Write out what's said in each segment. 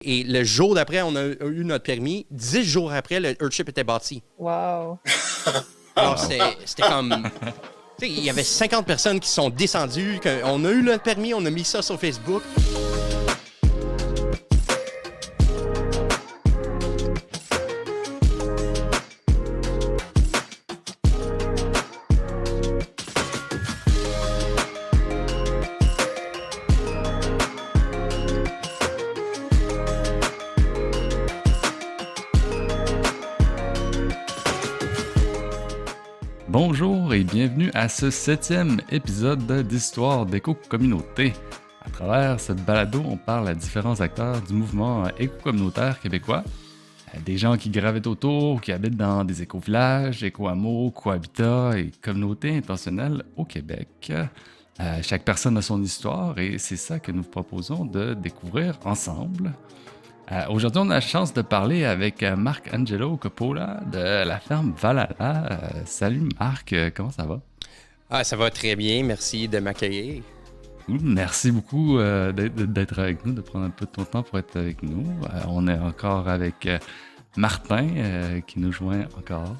Et le jour d'après, on a eu notre permis. 10 jours après, le Earthship était bâti. Wow! Alors, c'était comme... Tu sais, il y avait 50 personnes qui sont descendues. On a eu le permis, on a mis ça sur Facebook. Bonjour et bienvenue à ce 7e épisode d'Histoire d'éco-communauté. À travers cette balado, on parle à différents acteurs du mouvement éco-communautaire québécois, des gens qui gravitent autour, qui habitent dans des éco-villages, éco-hameaux, cohabitats et communautés intentionnelles au Québec. Chaque personne a son histoire et c'est ça que nous proposons de découvrir ensemble. Aujourd'hui, on a la chance de parler avec Marc Angelo Coppola de la ferme Valhalla. Salut Marc, comment ça va? Ça va très bien, merci de m'accueillir. Merci beaucoup d'être avec nous, de prendre un peu de ton temps pour être avec nous. On est encore avec Martin qui nous joint encore.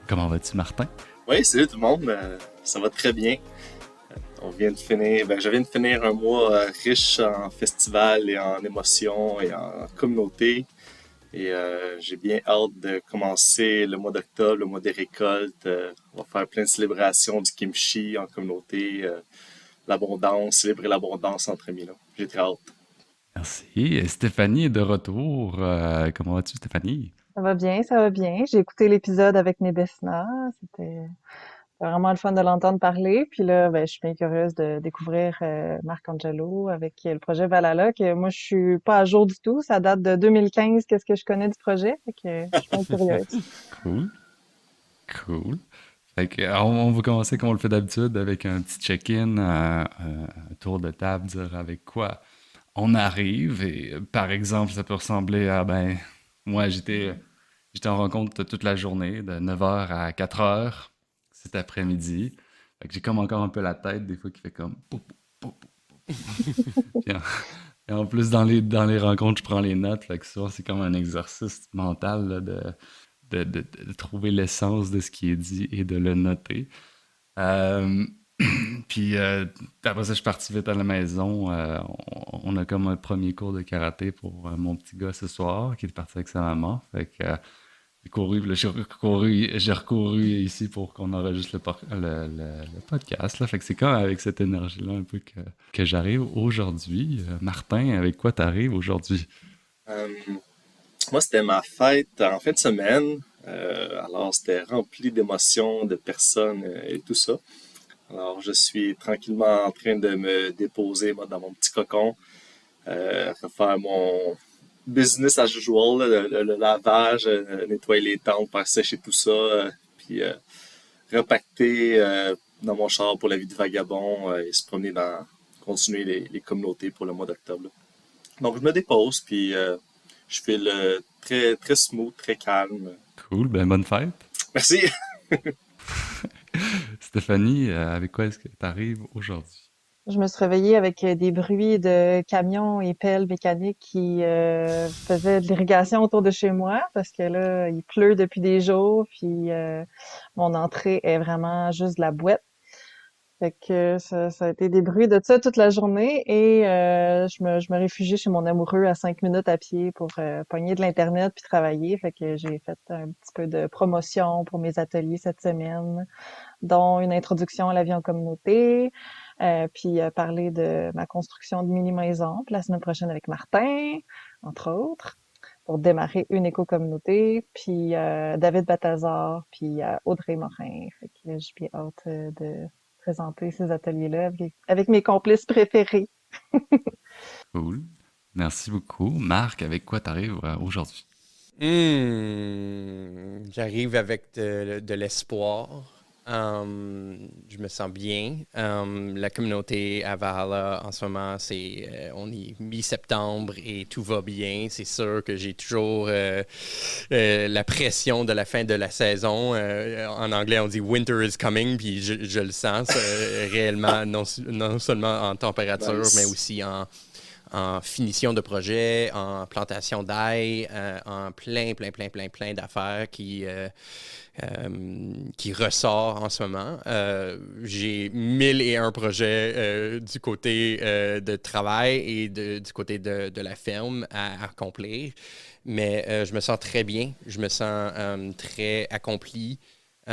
Comment vas-tu, Martin? Oui, salut tout le monde, ça va très bien. Je viens de finir un mois riche en festivals et en émotions et en communauté. Et j'ai bien hâte de commencer le mois d'octobre, le mois des récoltes. On va faire plein de célébrations du kimchi en communauté, l'abondance, célébrer l'abondance entre amis. Là. J'ai très hâte. Merci. Et Stéphanie est de retour. Comment vas-tu, Stéphanie? Ça va bien, ça va bien. J'ai écouté l'épisode avec Nebesna. C'était vraiment le fun de l'entendre parler. Puis là, je suis bien curieuse de découvrir Marc Angelo avec le projet Valhalla, que moi, je suis pas à jour du tout. Ça date de 2015, qu'est-ce que je connais du projet. Fait que je suis bien curieuse. Cool. Fait que, on va commencer comme on le fait d'habitude avec un petit check-in, un tour de table, dire avec quoi on arrive. Et par exemple, ça peut ressembler à, moi j'étais en rencontre toute la journée, de 9h à 4h cet après-midi. Fait que j'ai comme encore un peu la tête, des fois, qui fait comme... pou, pou, pou, pou. Et en plus, dans les rencontres, je prends les notes. Fait que souvent, c'est comme un exercice mental là, de trouver l'essence de ce qui est dit et de le noter. Puis après ça, je suis parti vite à la maison. On a comme un premier cours de karaté pour mon petit gars ce soir, qui est parti avec sa maman. Fait que j'ai recouru ici pour qu'on enregistre le podcast. Là. Fait que c'est comme avec cette énergie-là un peu que j'arrive aujourd'hui. Martin, avec quoi t'arrives aujourd'hui? Moi, c'était ma fête en fin de semaine. Alors, c'était rempli d'émotions, de personnes et tout ça. Alors, je suis tranquillement en train de me déposer dans mon petit cocon, refaire mon business as usual, le lavage, nettoyer les tentes, faire sécher tout ça, puis repacter dans mon char pour la vie de vagabond et se promener continuer les communautés pour le mois d'octobre. Donc, je me dépose, puis je fais le très, très smooth, très calme. Cool, bonne fête. Merci. Stéphanie, avec quoi est-ce que tu arrives aujourd'hui? Je me suis réveillée avec des bruits de camions et pelles mécaniques qui faisaient de l'irrigation autour de chez moi parce que là, il pleut depuis des jours, puis mon entrée est vraiment juste de la boîte. Fait que ça a été des bruits de ça toute la journée et je me réfugiais chez mon amoureux à 5 minutes à pied pour pogner de l'Internet puis travailler. Fait que j'ai fait un petit peu de promotion pour mes ateliers cette semaine, dont une introduction à la vie en communauté, puis parler de ma construction de mini-maison. Puis la semaine prochaine avec Martin, entre autres, pour démarrer une éco-communauté, puis David Batazar, puis Audrey Morin. Fait que j'ai bien hâte de présenter ces ateliers-là avec mes complices préférés. Cool. Merci beaucoup. Marc, avec quoi t'arrives aujourd'hui? J'arrive avec de l'espoir. Je me sens bien. La communauté à Valhalla, en ce moment, on est mi-septembre et tout va bien. C'est sûr que j'ai toujours la pression de la fin de la saison. En anglais, on dit « winter is coming », puis je le sens réellement, non seulement en température, nice, mais aussi en en finition de projet, en plantation d'ail, en plein d'affaires qui ressort en ce moment. J'ai 1001 projets du côté de travail et du côté de la ferme à accomplir. Mais je me sens très bien, je me sens très accompli. J'ai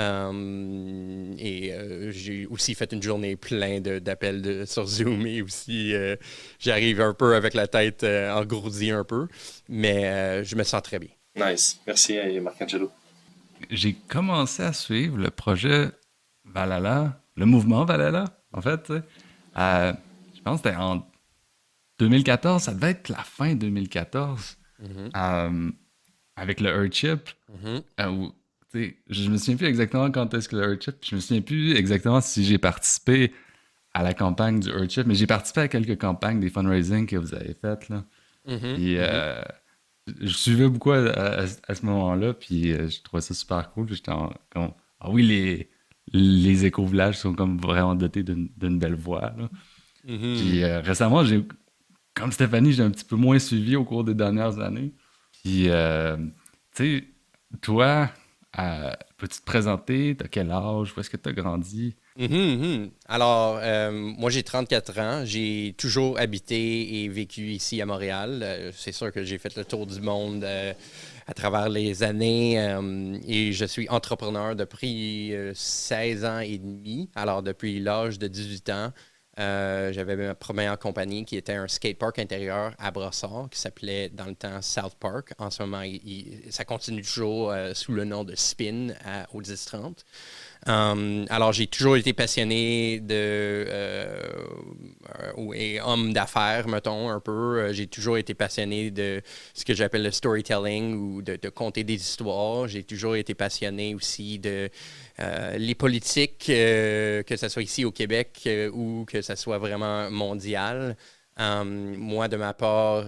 aussi fait une journée pleine d'appels sur Zoom et aussi j'arrive un peu avec la tête engourdie un peu, mais je me sens très bien. Nice. Merci, Marc-Angelo. J'ai commencé à suivre le projet Valhalla, le mouvement Valhalla, en fait. Tu sais. Je pense que c'était en 2014, ça devait être la fin 2014, avec le Earthship. Je me souviens plus exactement quand est-ce que le Earthship, je me souviens plus exactement si j'ai participé à la campagne du Earthship, mais j'ai participé à quelques campagnes des fundraising que vous avez faites, là. Puis, je suivais beaucoup à ce moment-là, puis je trouvais ça super cool. Puis j'étais comme, ah oui, les éco-villages sont comme vraiment dotés d'une belle voix, là. Puis récemment, comme Stéphanie, j'ai un petit peu moins suivi au cours des dernières années. Puis, tu sais, toi, peux-tu te présenter? T'as quel âge? Où est-ce que t'as grandi? Alors, moi, j'ai 34 ans. J'ai toujours habité et vécu ici à Montréal. C'est sûr que j'ai fait le tour du monde à travers les années et je suis entrepreneur depuis 16 ans et demi. Alors, depuis l'âge de 18 ans, j'avais ma première compagnie qui était un skatepark intérieur à Brossard qui s'appelait dans le temps South Park. En ce moment, ça continue toujours sous le nom de Spin au 10-30. Alors, j'ai toujours été passionné et homme d'affaires, mettons, un peu. J'ai toujours été passionné de ce que j'appelle le storytelling ou de conter des histoires. J'ai toujours été passionné aussi de les politiques, que ce soit ici au Québec ou que ce soit vraiment mondial. Moi, de ma part,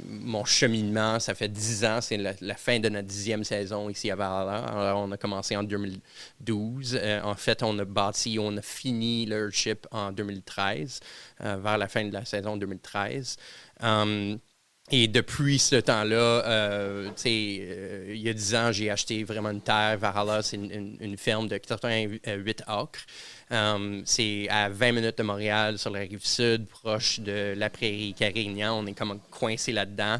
mon cheminement, ça fait 10 ans, c'est la fin de notre 10e saison ici à Valhalla. Alors, on a commencé en 2012. En fait, on a fini le Earthship en 2013, vers la fin de la saison 2013. Et depuis ce temps-là, il y a 10 ans, j'ai acheté vraiment une terre. Valhalla, c'est une ferme de 88 acres. C'est à 20 minutes de Montréal, sur la rive sud, proche de la prairie Carignan. On est comme coincé là-dedans.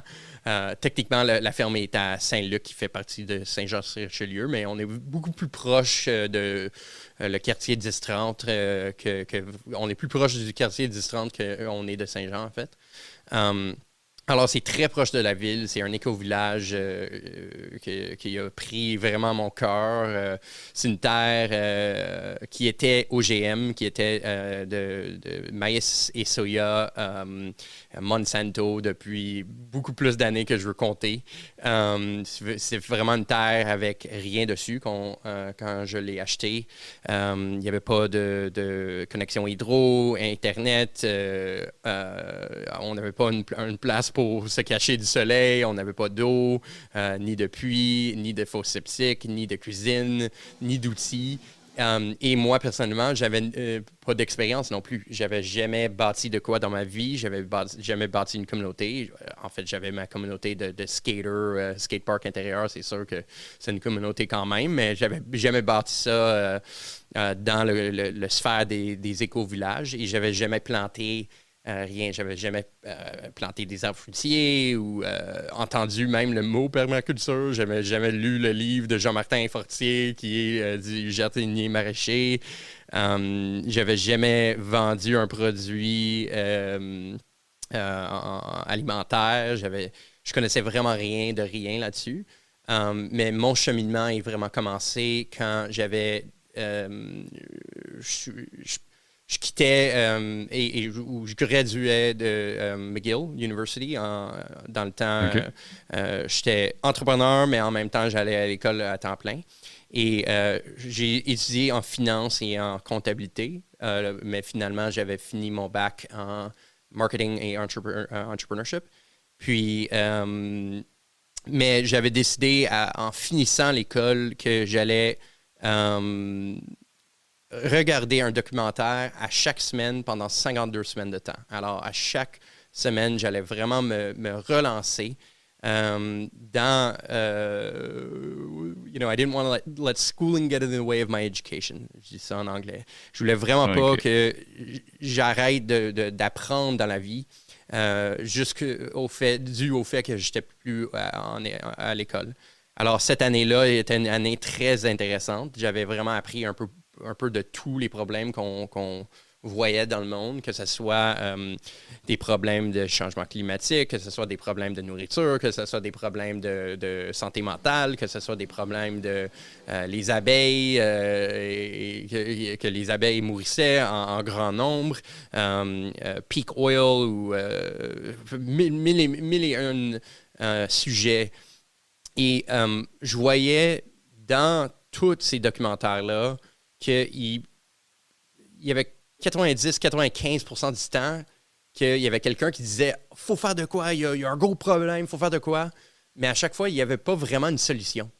Techniquement, la ferme est à Saint-Luc, qui fait partie de Saint-Jean-sur-Richelieu, mais on est beaucoup plus proche de le quartier 10-30. On est plus proche du quartier 10-30 qu'on est de Saint-Jean, en fait. Alors, c'est très proche de la ville. C'est un éco-village qui a pris vraiment mon cœur. C'est une terre qui était OGM, qui était de maïs et soya Monsanto depuis beaucoup plus d'années que je veux compter. C'est vraiment une terre avec rien dessus quand je l'ai acheté. Il n'y avait pas de connexion hydro, Internet. On n'avait pas une place pour se cacher du soleil. On n'avait pas d'eau, ni de puits, ni de fosse septique, ni de cuisine, ni d'outils. Et moi, personnellement, j'avais pas d'expérience non plus. J'avais jamais bâti de quoi dans ma vie. J'avais jamais bâti une communauté. En fait, j'avais ma communauté de skaters, skatepark intérieur. C'est sûr que c'est une communauté quand même, mais j'avais jamais bâti ça dans le sphère des éco-villages et j'avais jamais planté rien. J'avais jamais planté des arbres fruitiers ou entendu même le mot permaculture. J'avais jamais lu le livre de Jean-Martin Fortier qui est du jardinier maraîcher. J'avais jamais vendu un produit alimentaire. Je connaissais vraiment rien de rien là-dessus. Mais mon cheminement est vraiment commencé quand j'avais... je quittais où je graduais de McGill University dans le temps. Okay. J'étais entrepreneur, mais en même temps, j'allais à l'école à temps plein. Et j'ai étudié en finance et en comptabilité, mais finalement, j'avais fini mon bac en marketing et entrepreneurship. Puis, mais j'avais décidé en finissant l'école que j'allais regarder un documentaire à chaque semaine pendant 52 semaines de temps. Alors, à chaque semaine, j'allais vraiment me relancer dans, I didn't want to let schooling get in the way of my education. Je dis ça en anglais. Je voulais vraiment pas que j'arrête d'apprendre dans la vie, dû au fait que j'étais plus à l'école. Alors, cette année-là était une année très intéressante. J'avais vraiment appris un peu de tous les problèmes qu'on voyait dans le monde, que ce soit des problèmes de changement climatique, que ce soit des problèmes de nourriture, que ce soit des problèmes de santé mentale, que ce soit des problèmes de les abeilles, et que les abeilles mourissaient en grand nombre, peak oil ou mille et un sujets. Et je voyais dans tous ces documentaires-là qu'il y avait 90-95% du temps qu'il y avait quelqu'un qui disait « faut faire de quoi, il y a un gros problème, il faut faire de quoi ». Mais à chaque fois, il n'y avait pas vraiment une solution.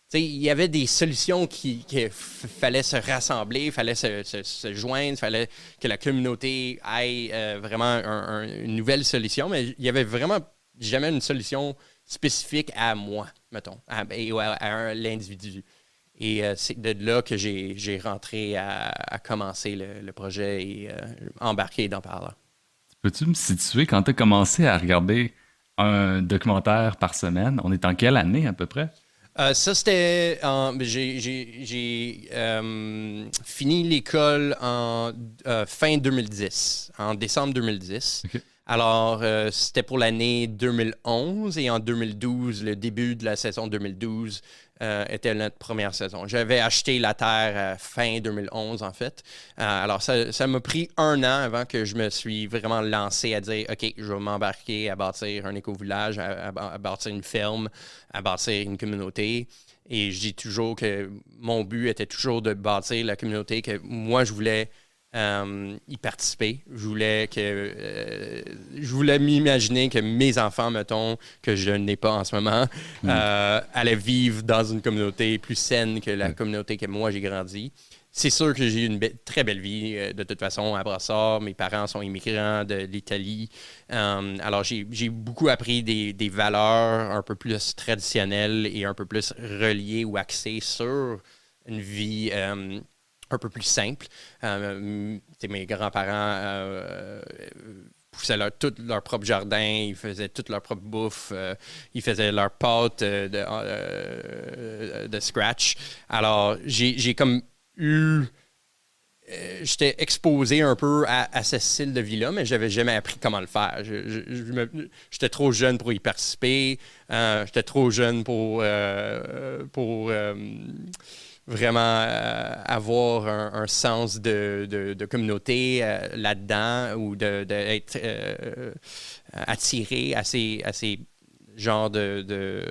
T'sais, il y avait des solutions qu'il fallait se rassembler, il fallait se joindre, il fallait que la communauté ait vraiment une nouvelle solution, mais il n'y avait vraiment jamais une solution spécifique à moi, mettons, à l'individu. Et c'est de là que j'ai rentré à commencer le projet et embarquer dans par là. Peux-tu me situer quand tu as commencé à regarder un documentaire par semaine? On est en quelle année à peu près? Ça, c'était... j'ai fini l'école en fin 2010, en décembre 2010. Okay. Alors, c'était pour l'année 2011 et en 2012, le début de la saison 2012 était notre première saison. J'avais acheté la terre fin 2011, en fait. Alors, ça m'a pris 1 an avant que je me suis vraiment lancé à dire « OK, je vais m'embarquer à bâtir un éco-village, à bâtir une ferme, à bâtir une communauté. » Et je dis toujours que mon but était toujours de bâtir la communauté que moi, je voulais y participer. Je voulais m'imaginer que mes enfants, mettons, que je n'ai pas en ce moment, allaient vivre dans une communauté plus saine que la communauté que moi j'ai grandi. C'est sûr que j'ai eu une très belle vie, de toute façon, à Brassard. Mes parents sont immigrants de l'Italie. Alors, j'ai beaucoup appris des valeurs un peu plus traditionnelles et un peu plus reliées ou axées sur une vie un peu plus simple. Mes grands-parents poussaient tout leur propre jardin, ils faisaient toute leur propre bouffe, ils faisaient leur pâte de scratch. Alors, j'ai comme j'étais exposé un peu à ce style de vie-là, mais je n'avais jamais appris comment le faire. J'étais trop jeune pour y participer. J'étais trop jeune pour vraiment avoir un sens de communauté là-dedans ou d'être attiré à ces genres de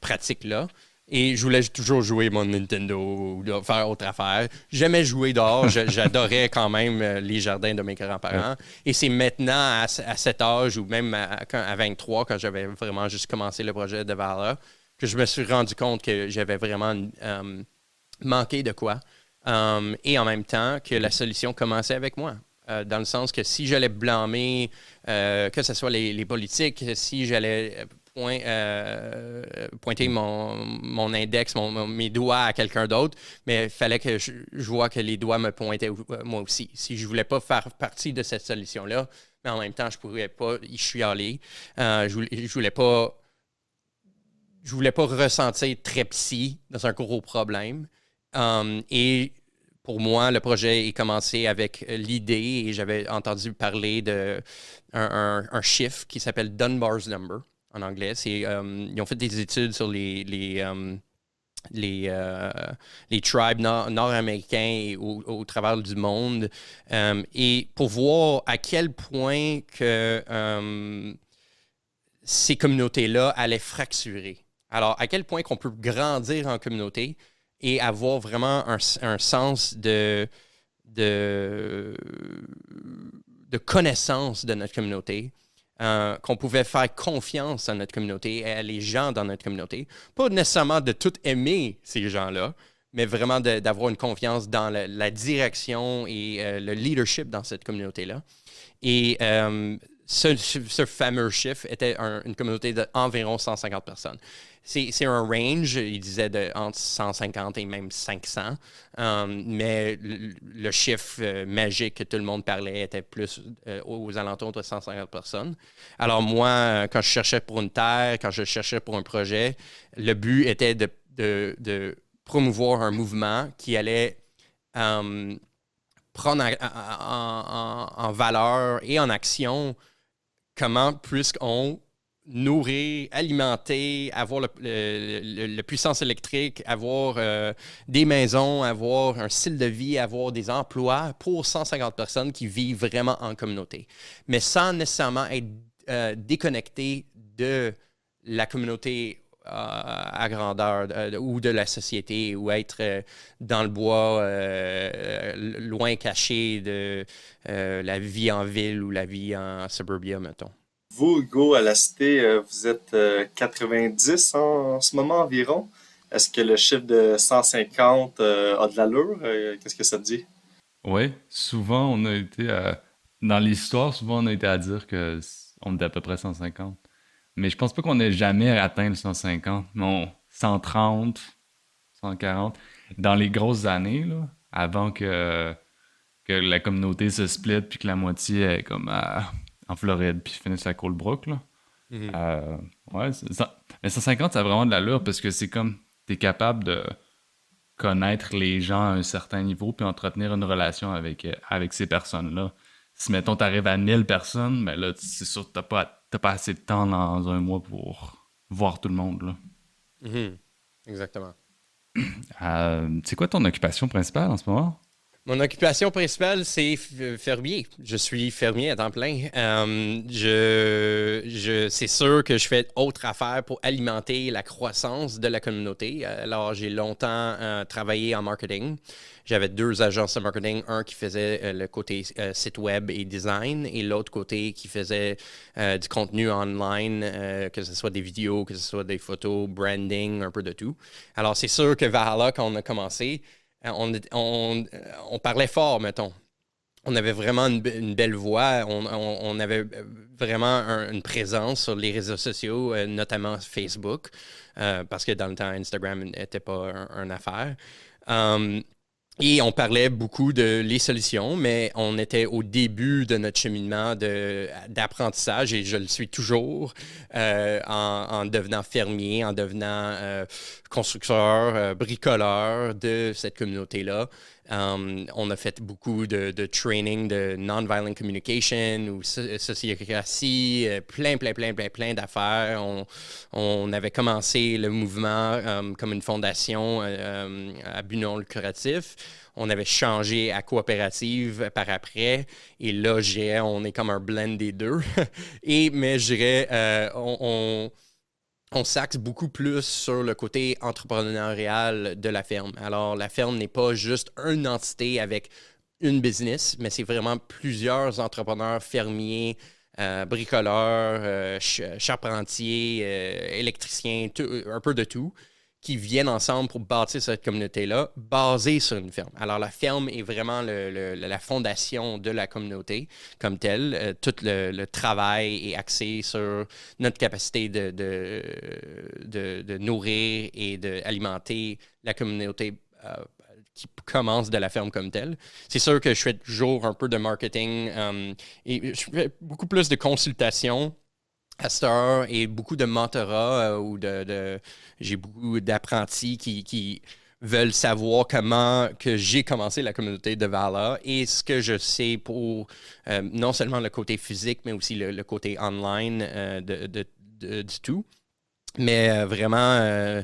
pratiques-là. Et je voulais toujours jouer mon Nintendo ou faire autre affaire. J'aimais jouer dehors. J'adorais quand même les jardins de mes grands-parents. Et c'est maintenant, à cet âge, ou même à 23, quand j'avais vraiment juste commencé le projet de Valhalla, que je me suis rendu compte que j'avais vraiment manqué de quoi. Et en même temps, que la solution commençait avec moi. Dans le sens que si j'allais blâmer, que ce soit les politiques, si j'allais pointer mon index, mes doigts à quelqu'un d'autre, mais il fallait que je vois que les doigts me pointaient moi aussi. Si je ne voulais pas faire partie de cette solution-là, mais en même temps, je ne pourrais pas y chialer. Je voulais pas ressentir très psy dans un gros problème. Et pour moi, le projet est commencé avec l'idée, et j'avais entendu parler d'un chiffre qui s'appelle Dunbar's Number en anglais. Ils ont fait des études sur les tribes nord-américains au travers du monde, et pour voir à quel point que ces communautés-là allaient fracturer. Alors, à quel point qu'on peut grandir en communauté et avoir vraiment un sens de connaissance de notre communauté, qu'on pouvait faire confiance à notre communauté et à les gens dans notre communauté. Pas nécessairement de tout aimer ces gens-là, mais vraiment d'avoir une confiance dans la direction et le leadership dans cette communauté-là. Et ce fameux chiffre était une communauté d'environ 150 personnes. C'est un range, il disait entre 150 et même 500, mais le chiffre magique que tout le monde parlait était plus aux alentours de 150 personnes. Alors moi, quand je cherchais pour une terre, quand je cherchais pour un projet, le but était de promouvoir un mouvement qui allait prendre en valeur et en action comment puisqu'on nourrir, alimenter, avoir le puissance électrique, avoir des maisons, avoir un style de vie, avoir des emplois pour 150 personnes qui vivent vraiment en communauté, mais sans nécessairement être déconnecté de la communauté à grandeur ou de la société ou être dans le bois, loin caché de la vie en ville ou la vie en suburbia, mettons. Vous, Hugo, à la cité, vous êtes 90 en ce moment environ. Est-ce que le chiffre de 150 a de l'allure? Qu'est-ce que ça te dit? Oui, souvent on a été dans l'histoire, souvent on a été à dire que on était à peu près 150. Mais je pense pas qu'on ait jamais atteint le 150. Non, 130, 140. Dans les grosses années, là, avant que la communauté se split puis que la moitié est comme en Floride puis finisse à Colebrook, là. Mhm. Ouais, mais 150, ça a vraiment de l'allure parce que c'est comme t'es capable de connaître les gens à un certain niveau puis entretenir une relation avec ces personnes-là. Si, mettons, t'arrives à 1000 personnes, mais là, c'est sûr que t'as pas assez de temps dans un mois pour voir tout le monde, là. Mhm. Exactement. C'est quoi ton occupation principale en ce moment? Mon occupation principale, c'est fermier. Je suis fermier à temps plein. C'est sûr que je fais autre affaire pour alimenter la croissance de la communauté. Alors, j'ai longtemps travaillé en marketing. J'avais 2 agences de marketing, un qui faisait le côté site web et design et l'autre côté qui faisait du contenu online, que ce soit des vidéos, que ce soit des photos, branding, un peu de tout. Alors, c'est sûr que Valhalla, quand on a commencé, on parlait fort, mettons. On avait vraiment une belle voix. On avait vraiment une présence sur les réseaux sociaux, notamment Facebook, parce que dans le temps, Instagram n'était pas une affaire. Et on parlait beaucoup de les solutions, mais on était au début de notre cheminement d'apprentissage, et je le suis toujours, en devenant fermier, en devenant constructeur, bricoleur de cette communauté-là. On a fait beaucoup de training de non-violent communication ou sociocratie, plein d'affaires. On avait commencé le mouvement comme une fondation à but non lucratif. On avait changé à coopérative par après. Et là, on est comme un blend des deux. Mais je dirais, on s'axe beaucoup plus sur le côté entrepreneurial de la ferme. Alors, la ferme n'est pas juste une entité avec une business, mais c'est vraiment plusieurs entrepreneurs fermiers, bricoleurs, charpentiers, électriciens, un peu de tout, qui viennent ensemble pour bâtir cette communauté-là, basée sur une ferme. Alors, la ferme est vraiment la fondation de la communauté comme telle. Tout le travail est axé sur notre capacité de nourrir et d'alimenter la communauté qui commence de la ferme comme telle. C'est sûr que je fais toujours un peu de marketing et je fais beaucoup plus de consultations à cette heure et beaucoup de mentorat j'ai beaucoup d'apprentis qui veulent savoir comment que j'ai commencé la communauté de Valhalla et ce que je sais pour non seulement le côté physique, mais aussi le côté online du tout. Mais vraiment,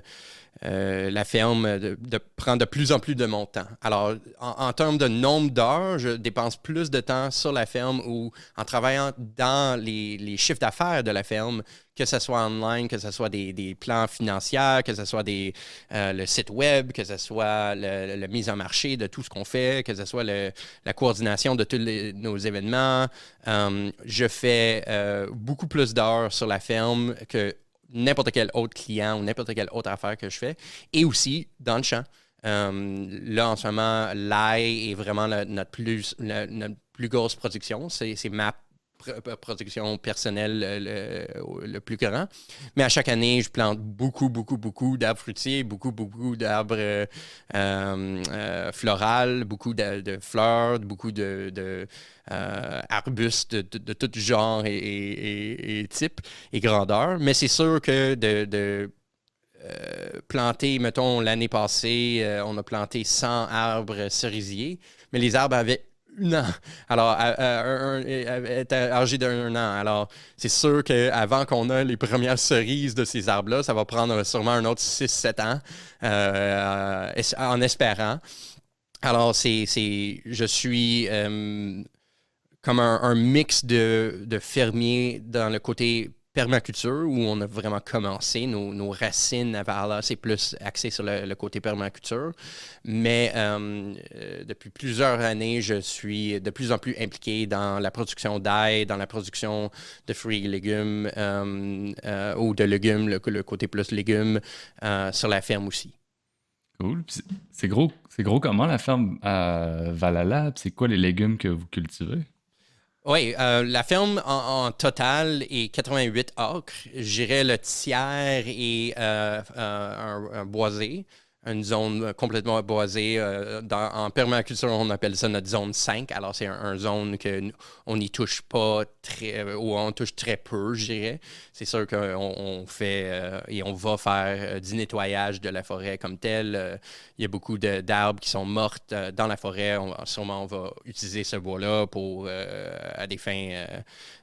la ferme prend de plus en plus de mon temps. Alors, en termes de nombre d'heures, je dépense plus de temps sur la ferme ou en travaillant dans les chiffres d'affaires de la ferme, que ce soit online, que ce soit des plans financiers, que ce soit le site web, que ce soit la mise en marché de tout ce qu'on fait, que ce soit la coordination de tous nos événements. Je fais beaucoup plus d'heures sur la ferme que n'importe quel autre client ou n'importe quelle autre affaire que je fais, et aussi dans le champ. Là, en ce moment, l'ail est vraiment notre plus grosse production. C'est ma production personnelle le plus grand. Mais à chaque année, je plante beaucoup, beaucoup, beaucoup d'arbres fruitiers, beaucoup, beaucoup d'arbres florales, beaucoup de fleurs, beaucoup arbustes de tout genre et type et grandeur. Mais c'est sûr que planter, mettons, l'année passée, on a planté 100 arbres cerisiers, mais les arbres avaient 1 an. Alors, étaient âgés d'1 an. Alors, c'est sûr qu'avant qu'on ait les premières cerises de ces arbres-là, ça va prendre sûrement un autre 6-7 ans, en espérant. Alors, je suis comme un mix de fermiers dans le côté permaculture, où on a vraiment commencé. Nos racines à Valhalla, c'est plus axé sur le côté permaculture. Mais depuis plusieurs années, je suis de plus en plus impliqué dans la production d'ail, dans la production de fruits et légumes, ou de légumes, le côté plus légumes, sur la ferme aussi. Cool. Puis c'est gros comment la ferme à Valhalla? Puis c'est quoi les légumes que vous cultivez? Oui, la ferme en total est 88 acres. Je dirais le tiers est un boisé, une zone complètement boisée. En permaculture, on appelle ça notre zone 5. Alors, c'est une zone qu'on n'y touche pas ou on touche très peu, je dirais. C'est sûr qu'on fait et on va faire du nettoyage de la forêt comme tel. Il y a beaucoup d'arbres qui sont mortes dans la forêt. Sûrement, on va utiliser ce bois-là à des fins,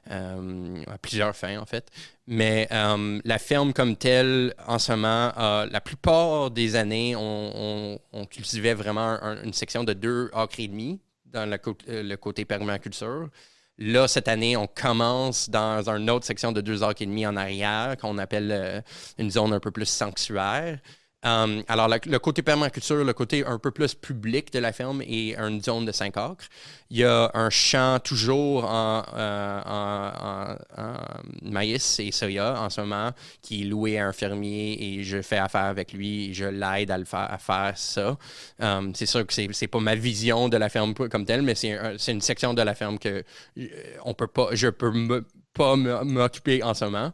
à plusieurs fins, en fait. Mais la ferme comme telle, en ce moment, la plupart des années, on cultivait vraiment une section de 2 acres et demi dans le côté permaculture. Là, cette année, on commence dans une autre section de 2 acres et demi en arrière, qu'on appelle une zone un peu plus sanctuaire. Alors, le côté permaculture, le côté un peu plus public de la ferme est une zone de 5 acres. Il y a un champ toujours en maïs et soya en ce moment qui est loué à un fermier et je fais affaire avec lui et je l'aide à faire ça. C'est sûr que c'est pas ma vision de la ferme comme telle, mais c'est une section de la ferme que je peux pas m'occuper en ce moment.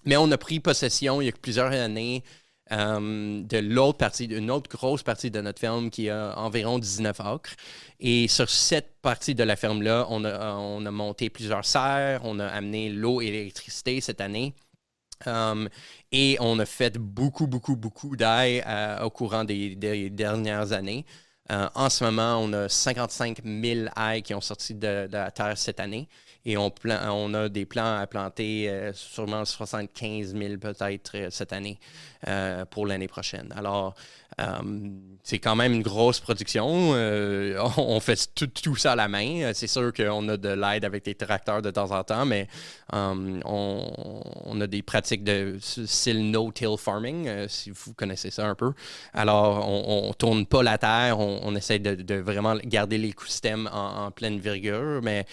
Mais on a pris possession il y a plusieurs années de l'autre partie, une autre grosse partie de notre ferme qui a environ 19 acres. Et sur cette partie de la ferme-là, on a monté plusieurs serres, on a amené l'eau et l'électricité cette année. Et on a fait beaucoup, beaucoup, beaucoup d'ail au courant des dernières années. En ce moment, on a 55 000 ailes qui ont sorti de la terre cette année. Et on a des plans à planter sûrement 75 000 peut-être cette année pour l'année prochaine. Alors, c'est quand même une grosse production. On fait tout ça à la main. C'est sûr qu'on a de l'aide avec des tracteurs de temps en temps, mais on a des pratiques de style no-till farming, si vous connaissez ça un peu. Alors, on ne tourne pas la terre. On essaie de vraiment garder l'écosystème en pleine virgule, mais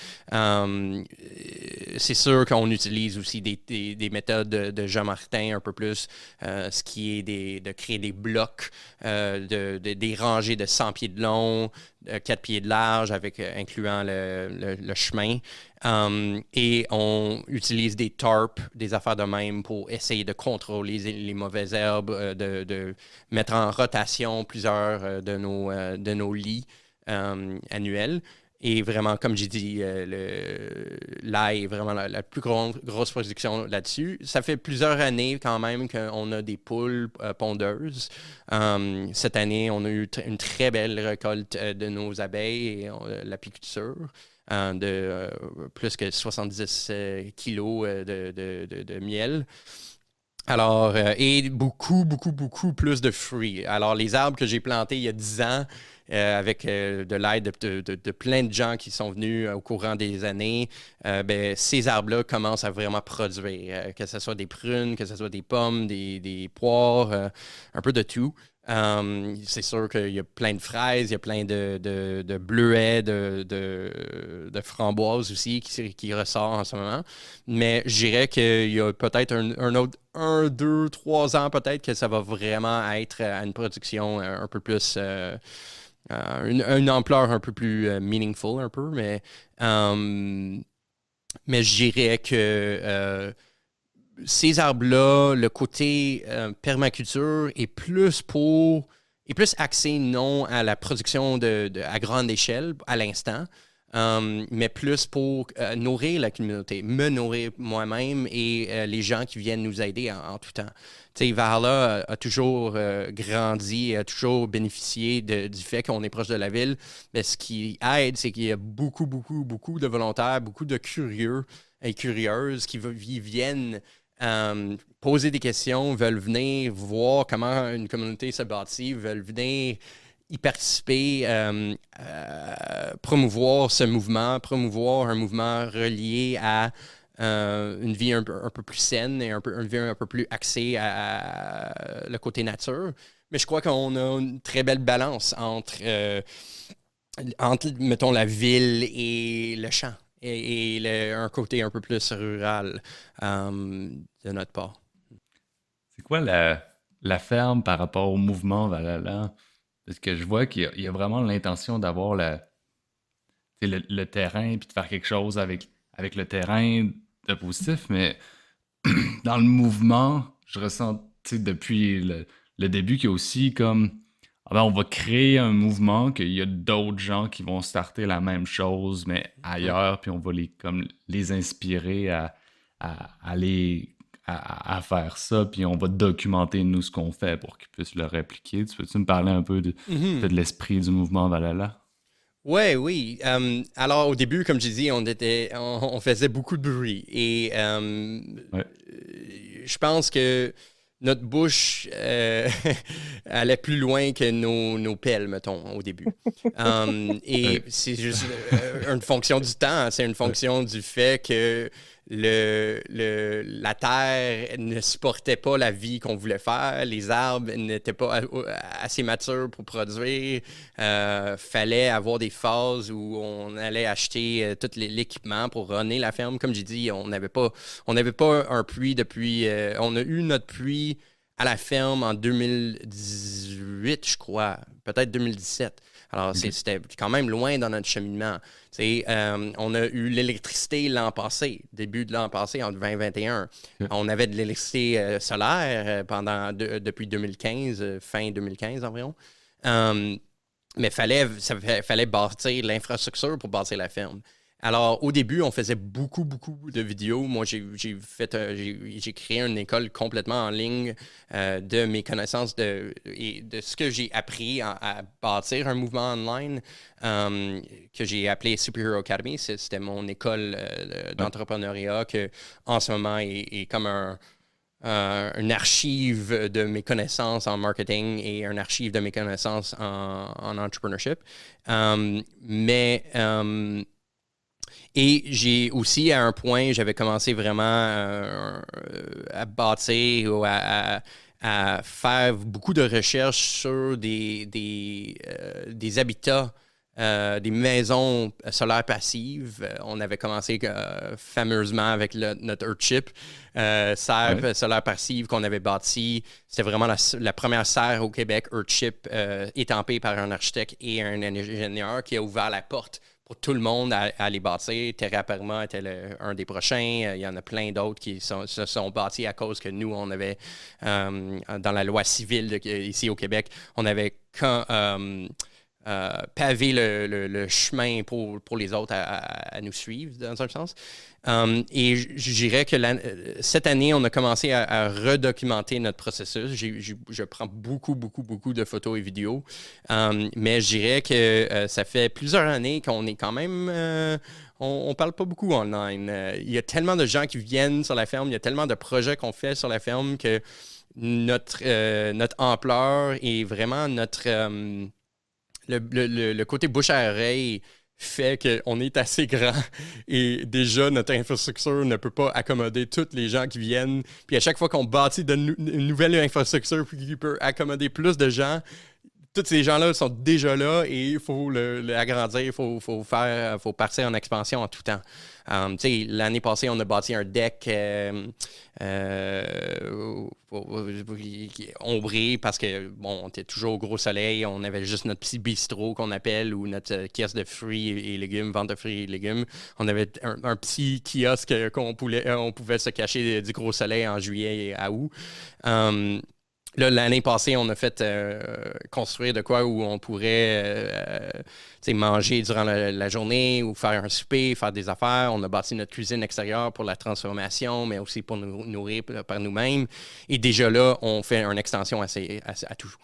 c'est sûr qu'on utilise aussi des méthodes de Jean-Martin un peu plus, ce qui est de créer des blocs, des rangées de 100 pieds de long, 4 pieds de large, incluant le chemin. Et on utilise des tarps, des affaires de même pour essayer de contrôler les mauvaises herbes, de mettre en rotation plusieurs de nos lits annuels. Et vraiment, comme j'ai dit, l'ail est vraiment la plus grosse production là-dessus. Ça fait plusieurs années quand même qu'on a des poules pondeuses. Cette année, on a eu une très belle récolte de nos abeilles et l'apiculture. De plus que 70 kilos de miel. Alors, et beaucoup, beaucoup, beaucoup plus de fruits. Alors, les arbres que j'ai plantés il y a 10 ans, avec de l'aide de plein de gens qui sont venus au courant des années, ces arbres-là commencent à vraiment produire, que ce soit des prunes, que ce soit des pommes, des poires, un peu de tout. C'est sûr qu'il y a plein de fraises, il y a plein de bleuets, de framboises aussi qui ressort en ce moment. Mais je dirais qu'il y a peut-être un autre 2, 3 ans peut-être que ça va vraiment être à une production un peu plus... une ampleur un peu plus meaningful un peu, mais je dirais que ces arbres-là, le côté permaculture est plus axé non à la production à grande échelle à l'instant, mais plus pour nourrir la communauté, me nourrir moi-même et les gens qui viennent nous aider en tout temps. Tu sais, Valhalla a toujours grandi, a toujours bénéficié du fait qu'on est proche de la ville. Mais ce qui aide, c'est qu'il y a beaucoup, beaucoup, beaucoup de volontaires, beaucoup de curieux et curieuses qui viennent poser des questions, veulent venir voir comment une communauté se bâtit, veulent venir y participer, promouvoir ce mouvement, promouvoir un mouvement relié à une vie un peu plus saine et une vie un peu plus axée à le côté nature. Mais je crois qu'on a une très belle balance entre mettons, la ville et le champ et un côté un peu plus rural de notre part. C'est quoi la ferme par rapport au mouvement Valhalla? Parce que je vois qu'il y a vraiment l'intention d'avoir le terrain puis de faire quelque chose avec le terrain de positif, mais dans le mouvement, je ressens depuis le début qu'il y a aussi comme on va créer un mouvement, qu'il y a d'autres gens qui vont starter la même chose, mais ailleurs, puis on va les inspirer à aller à faire ça, puis on va documenter nous ce qu'on fait pour qu'ils puissent le répliquer. Tu peux-tu me parler un peu de l'esprit du mouvement Valhalla? Ouais, oui. Alors, au début, comme j'ai dit, on faisait beaucoup de bruit. Et je pense que notre bouche allait plus loin que nos pelles, mettons, au début. Et c'est juste une fonction du temps. C'est une fonction du fait que la terre ne supportait pas la vie qu'on voulait faire. Les arbres n'étaient pas assez matures pour produire. Fallait avoir des phases où on allait acheter tout l'équipement pour runner la ferme. Comme j'ai dit, on n'avait pas un puits depuis... on a eu notre puits à la ferme en 2018, je crois. Peut-être 2017. Alors, c'était quand même loin dans notre cheminement. On a eu l'électricité l'an passé, début de l'an passé, en 2021. On avait de l'électricité solaire depuis 2015, fin 2015 environ. Mais fallait bâtir l'infrastructure pour bâtir la ferme. Alors, au début, on faisait beaucoup, beaucoup de vidéos. Moi, j'ai créé une école complètement en ligne de mes connaissances et de ce que j'ai appris à bâtir un mouvement online que j'ai appelé Superhero Academy. C'était mon école d'entrepreneuriat que, en ce moment, est comme une archive de mes connaissances en marketing et une archive de mes connaissances en entrepreneurship. Et j'ai aussi, à un point, j'avais commencé vraiment à bâtir ou à faire beaucoup de recherches sur des habitats, des maisons solaires passives. On avait commencé fameusement avec notre Earthship, serre solaire passive qu'on avait bâtie. C'était vraiment la première serre au Québec, Earthship, étampée par un architecte et un ingénieur qui a ouvert la porte pour tout le monde à les bâtir. Terra Perma était un des prochains. Il y en a plein d'autres qui se sont bâtis à cause que nous, on avait, dans la loi civile ici au Québec, on avait pavé le chemin pour les autres à nous suivre, dans un sens. Et je dirais que cette année, on a commencé à redocumenter notre processus. Je prends beaucoup, beaucoup, beaucoup de photos et vidéos. Mais je dirais que ça fait plusieurs années qu'on est quand même... on parle pas beaucoup online. Il y a tellement de gens qui viennent sur la ferme, il y a tellement de projets qu'on fait sur la ferme que notre ampleur et vraiment notre... le côté bouche à oreille fait qu'on est assez grand et déjà notre infrastructure ne peut pas accommoder tous les gens qui viennent. Puis à chaque fois qu'on bâtit une nouvelle infrastructure qui peut accommoder plus de gens, tous ces gens-là sont déjà là et il faut l'agrandir, il faut partir en expansion en tout temps. L'année passée, on a bâti un deck ombré parce que, bon, on était toujours au gros soleil. On avait juste notre petit bistrot qu'on appelle ou notre kiosque de fruits et légumes, vente de fruits et légumes. On avait un petit kiosque on pouvait se cacher du gros soleil en juillet et à août. Là, l'année passée, on a fait construire de quoi où on pourrait manger durant la journée ou faire un souper, faire des affaires. On a bâti notre cuisine extérieure pour la transformation, mais aussi pour nous nourrir par nous-mêmes. Et déjà là, on fait une extension à tout.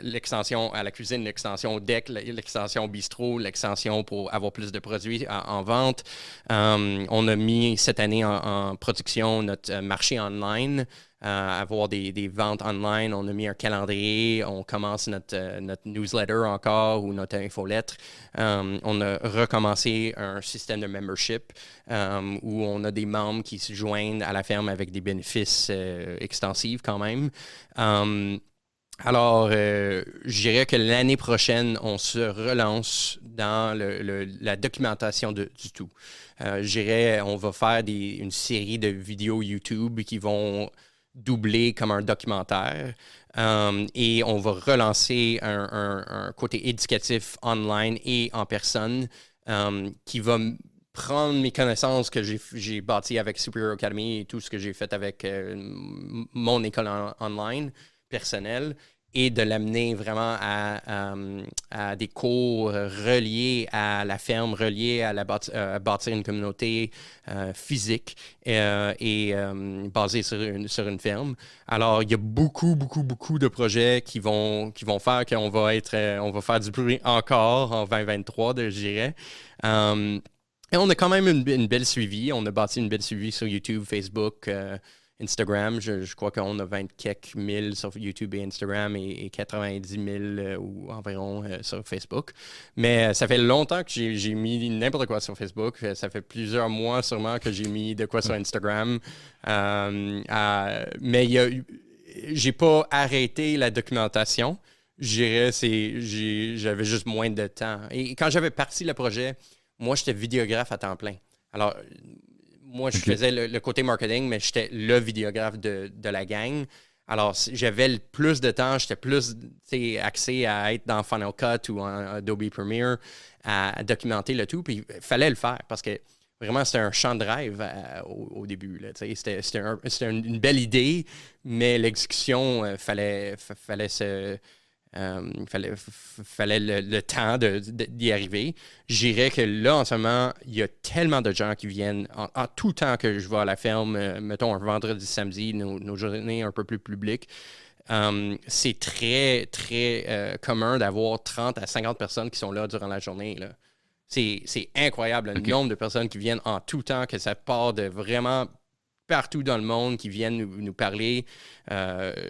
L'extension à la cuisine, l'extension au deck, l'extension au bistrot, l'extension pour avoir plus de produits en vente. On a mis cette année en production notre marché online, avoir des ventes online. On a mis un calendrier, on commence notre newsletter encore ou notre infolettre. On a recommencé un système de membership où on a des membres qui se joignent à la ferme avec des bénéfices extensifs quand même. Alors, je dirais que l'année prochaine, on se relance dans la documentation du tout. Je dirais, on va faire une série de vidéos YouTube qui vont doubler comme un documentaire et on va relancer un côté éducatif online et en personne qui va prendre mes connaissances que j'ai bâties avec Superhero Academy et tout ce que j'ai fait avec mon école online personnel et de l'amener vraiment à des cours reliés à la ferme, reliés à bâtir une communauté physique et basée sur une ferme. Alors, il y a beaucoup, beaucoup, beaucoup de projets qui vont faire qu'on va on va faire du bruit encore en 2023, je dirais. Et on a quand même une belle suivi. On a bâti une belle suivi sur YouTube, Facebook, Instagram. Je crois qu'on a 20 quelques mille sur YouTube et Instagram et 90 000 ou environ sur Facebook. Mais ça fait longtemps que j'ai mis n'importe quoi sur Facebook. Ça fait plusieurs mois sûrement que j'ai mis de quoi sur Instagram. Mais j'ai pas arrêté la documentation. Je dirais, j'avais juste moins de temps. Et quand j'avais parti le projet, moi, j'étais vidéographe à temps plein. Alors, moi, je faisais le côté marketing, mais j'étais le vidéographe de la gang. Alors, j'avais plus de temps, j'étais plus axé à être dans Final Cut ou en Adobe Premiere, à documenter le tout. Puis, il fallait le faire parce que vraiment, c'était un champ de rêve au début. Là, c'était une belle idée, mais l'exécution, fallait le temps d'y arriver. Je dirais que là, en ce moment, il y a tellement de gens qui viennent en tout temps que je vais à la ferme, mettons un vendredi, samedi, nos journées un peu plus publiques. C'est très, très commun d'avoir 30 à 50 personnes qui sont là durant la journée. Là. C'est incroyable le nombre de personnes qui viennent en tout temps, que ça part de vraiment partout dans le monde qui viennent nous parler.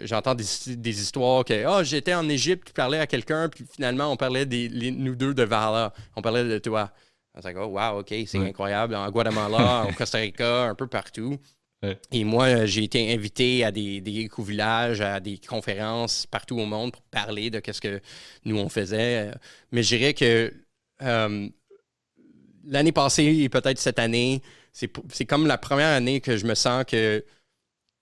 J'entends des histoires que j'étais en Égypte, puis parlais à quelqu'un, puis finalement, on parlait nous deux de Valhalla. On parlait de toi. On s'est dit, wow, OK, c'est incroyable. En Guatemala, au Costa Rica, un peu partout. Ouais. Et moi, j'ai été invité à des éco-villages, à des conférences partout au monde pour parler de ce que nous, on faisait. Mais je dirais que l'année passée et peut-être cette année, c'est comme la première année que je me sens que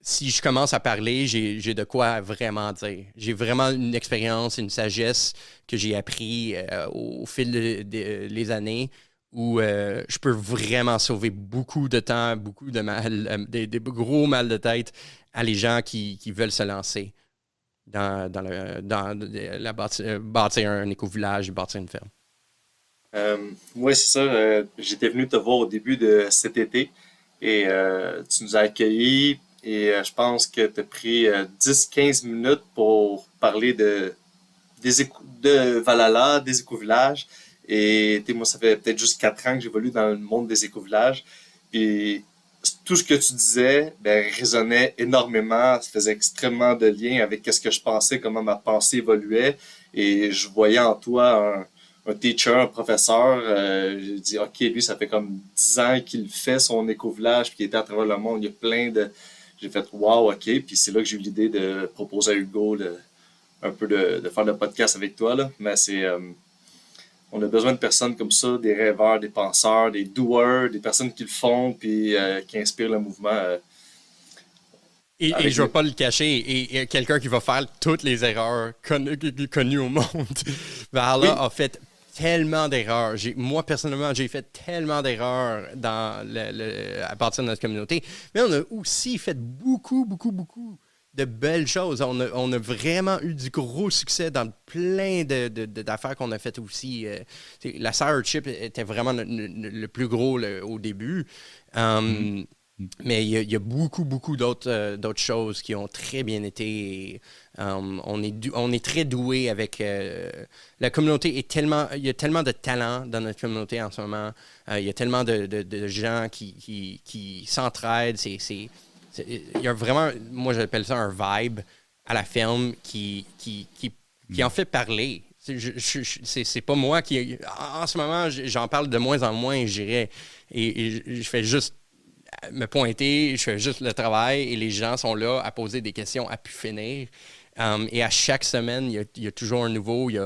si je commence à parler, j'ai de quoi vraiment dire. J'ai vraiment une expérience, une sagesse que j'ai appris au fil des années où je peux vraiment sauver beaucoup de temps, beaucoup de mal, des gros mal de tête à les gens qui veulent se lancer dans bâtir un éco-village, bâtir une ferme. Oui, c'est ça. J'étais venu te voir au début de cet été et tu nous as accueillis et je pense que tu as pris 10-15 minutes pour parler de Valhalla, des éco-villages. Et moi, ça fait peut-être juste 4 ans que j'évolue dans le monde des éco-villages. Puis tout ce que tu disais résonnait énormément, ça faisait extrêmement de lien avec ce que je pensais, comment ma pensée évoluait. Et je voyais en toi un teacher, un professeur. J'ai dit, OK, lui, ça fait comme 10 ans qu'il fait son éco-village, puis qu'il était à travers le monde. Il y a plein de... J'ai fait, wow, OK. Puis c'est là que j'ai eu l'idée de proposer à Hugo un peu de faire le podcast avec toi, là. Mais on a besoin de personnes comme ça, des rêveurs, des penseurs, des doers, des personnes qui le font, puis qui inspirent le mouvement. Et je ne vais pas le cacher, et quelqu'un qui va faire toutes les erreurs connues au monde. Valhalla a fait tellement d'erreurs. Moi, personnellement, j'ai fait tellement d'erreurs à partir de notre communauté. Mais on a aussi fait beaucoup de belles choses. On a vraiment eu du gros succès dans plein d'affaires qu'on a faites aussi. La Sour Chip était vraiment le plus gros au début. Mais il y a beaucoup d'autres choses qui ont très bien été. On est très doué avec... la communauté est tellement... Il y a tellement de talent dans notre communauté en ce moment. Il y a tellement de gens qui s'entraident. Il y a vraiment... Moi, j'appelle ça un vibe à la ferme qui en fait parler. C'est pas moi qui... En ce moment, j'en parle de moins en moins, je dirais. Et je fais juste me pointer, je fais juste le travail et les gens sont là à poser des questions à pu finir. Et à chaque semaine, il y a toujours un nouveau. Il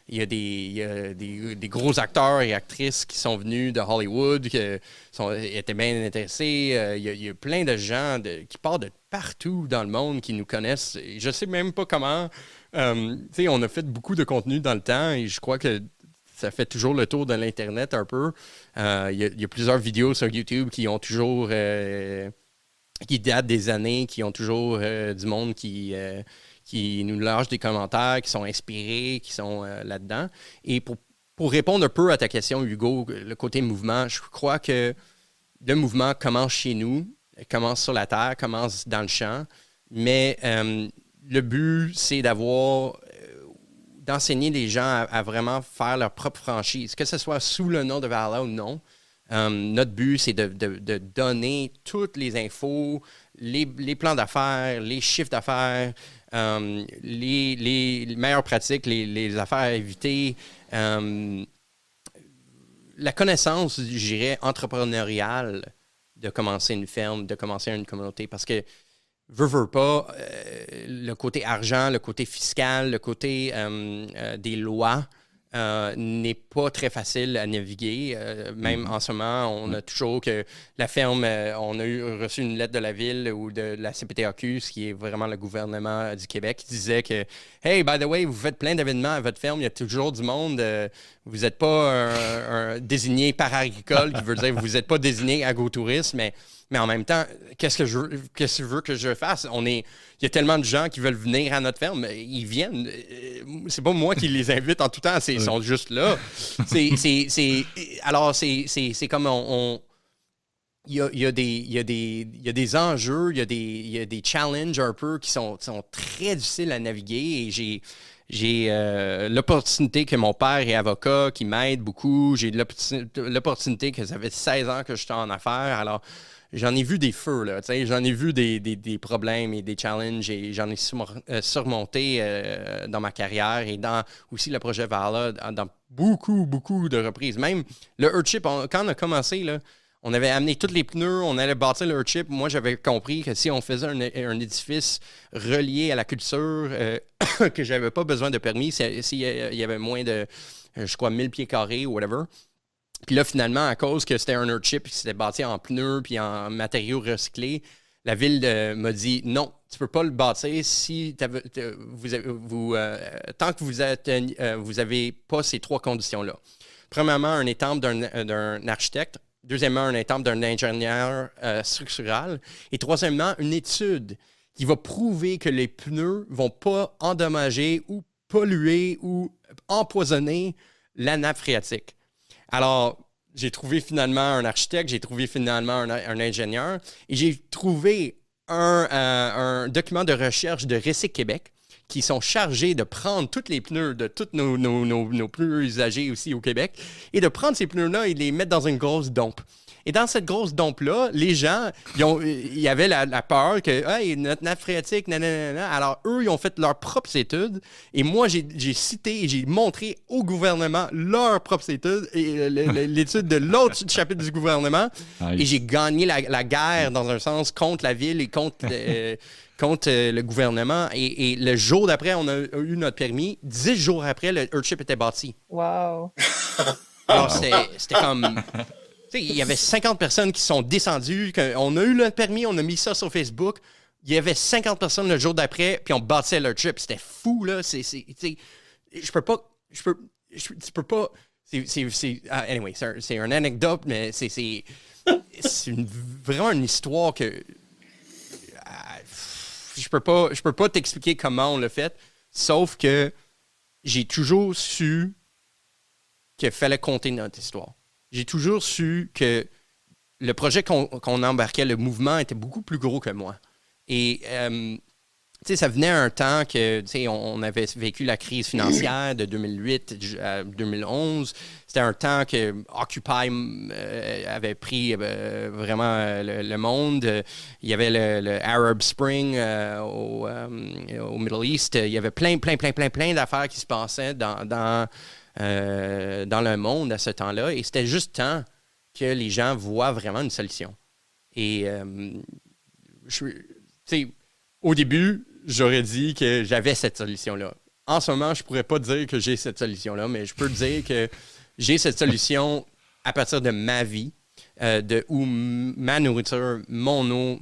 y a des gros acteurs et actrices qui sont venus de Hollywood, qui étaient bien intéressés. Il y a plein de gens qui partent de partout dans le monde qui nous connaissent. Et je ne sais même pas comment. On a fait beaucoup de contenu dans le temps et je crois que ça fait toujours le tour de l'Internet un peu. Il y a plusieurs vidéos sur YouTube qui ont toujours... qui datent des années, qui ont toujours du monde qui nous lâche des commentaires, qui sont inspirés, qui sont là-dedans. Et pour répondre un peu à ta question, Hugo, le côté mouvement, je crois que le mouvement commence chez nous, commence sur la terre, commence dans le champ. Mais le but, c'est d'enseigner les gens à vraiment faire leur propre franchise, que ce soit sous le nom de Valhalla ou non. Notre but, c'est de donner toutes les infos, les plans d'affaires, les chiffres d'affaires, les meilleures pratiques, les affaires à éviter. La connaissance, je dirais, entrepreneuriale de commencer une ferme, de commencer une communauté, parce que veut pas, le côté argent, le côté fiscal, le côté des lois n'est pas très facile à naviguer. Même en ce moment, on a toujours que la ferme, on a reçu une lettre de la ville ou de la CPTAQ, ce qui est vraiment le gouvernement du Québec, qui disait que « Hey, by the way, vous faites plein d'événements à votre ferme, il y a toujours du monde. Vous n'êtes pas un désigné para-agricole, qui veut dire que vous n'êtes pas désigné agrotourisme, mais en même temps, qu'est-ce que tu veux que je fasse? Il y a tellement de gens qui veulent venir à notre ferme. Ils viennent. C'est pas moi qui les invite en tout temps. Ils sont juste là. Alors, c'est comme il y a des enjeux, il y a des challenges un peu qui sont très difficiles à naviguer. Et j'ai l'opportunité que mon père est avocat, qui m'aide beaucoup. J'ai l'opportunité que ça fait 16 ans que je suis en affaires. Alors, j'en ai vu des feux, là, j'en ai vu des problèmes et des challenges et j'en ai surmonté dans ma carrière et dans aussi le projet Valhalla dans beaucoup de reprises. Même le Earthship, quand on a commencé, là, on avait amené tous les pneus, on allait bâtir le Earthship. Moi, j'avais compris que si on faisait un édifice relié à la culture, que j'avais pas besoin de permis, s'il y avait moins de, je crois, 1000 pieds carrés ou whatever. Puis là, finalement, à cause que c'était un Earthship qui s'était bâti en pneus puis en matériaux recyclés, la ville m'a dit non, tu peux pas le bâtir si tant que vous avez pas ces trois conditions-là. Premièrement, un étampe d'un architecte. Deuxièmement, un étampe d'un ingénieur structural. Et troisièmement, une étude qui va prouver que les pneus vont pas endommager ou polluer ou empoisonner la nappe phréatique. Alors, j'ai trouvé finalement un architecte, j'ai trouvé finalement un ingénieur et j'ai trouvé un document de recherche de Recyc Québec qui sont chargés de prendre tous les pneus de tous nos pneus usagés aussi au Québec et de prendre ces pneus-là et les mettre dans une grosse dompe. Et dans cette grosse dompe-là, les gens, il y avait la peur que hey, notre nappe phréatique, nanana. Alors, eux, ils ont fait leurs propres études. Et moi, j'ai cité et j'ai montré au gouvernement leurs propres études et l'étude de l'autre chapitre du gouvernement. Nice. Et j'ai gagné la guerre, dans un sens, contre la ville et contre le gouvernement. Et le jour d'après, on a eu notre permis. 10 jours après, le Earthship était bâti. Wow. Alors, c'était comme... Tu sais, il y avait 50 personnes qui sont descendues. On a eu le permis, on a mis ça sur Facebook. Il y avait 50 personnes le jour d'après, puis on bâtissait Earthship. C'était fou, là. Je peux pas... Tu peux pas... Anyway, c'est une anecdote, mais c'est vraiment une histoire que... Je peux pas t'expliquer comment on l'a fait, sauf que j'ai toujours su qu'il fallait compter notre histoire. J'ai toujours su que le projet qu'on embarquait, le mouvement, était beaucoup plus gros que moi. Et ça venait à un temps que on avait vécu la crise financière de 2008 à 2011. C'était un temps que Occupy avait pris vraiment le monde. Il y avait le Arab Spring au Middle East. Il y avait plein d'affaires qui se passaient dans le monde à ce temps-là. Et c'était juste temps que les gens voient vraiment une solution. Et au début, j'aurais dit que j'avais cette solution-là. En ce moment, je ne pourrais pas dire que j'ai cette solution-là, mais je peux dire que j'ai cette solution à partir de ma vie, où ma nourriture, mon eau,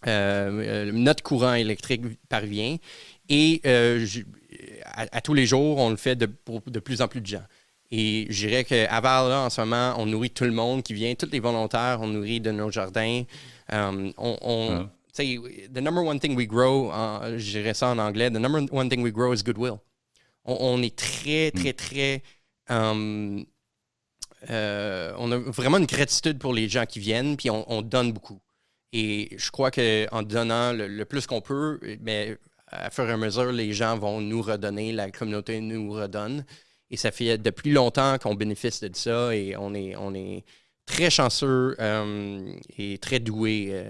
notre courant électrique parvient. Et à tous les jours, on le fait pour de plus en plus de gens. Et je dirais qu'à Val, là, en ce moment, on nourrit tout le monde qui vient, tous les volontaires, on nourrit de nos jardins. The number one thing we grow, je dirais ça en anglais, the number one thing we grow is goodwill. On est très, on a vraiment une gratitude pour les gens qui viennent, puis on donne beaucoup. Et je crois qu'en donnant le plus qu'on peut, mais à fur et à mesure, les gens vont nous redonner, la communauté nous redonne. Et ça fait de plus longtemps qu'on bénéficie de ça et on est très chanceux et très doué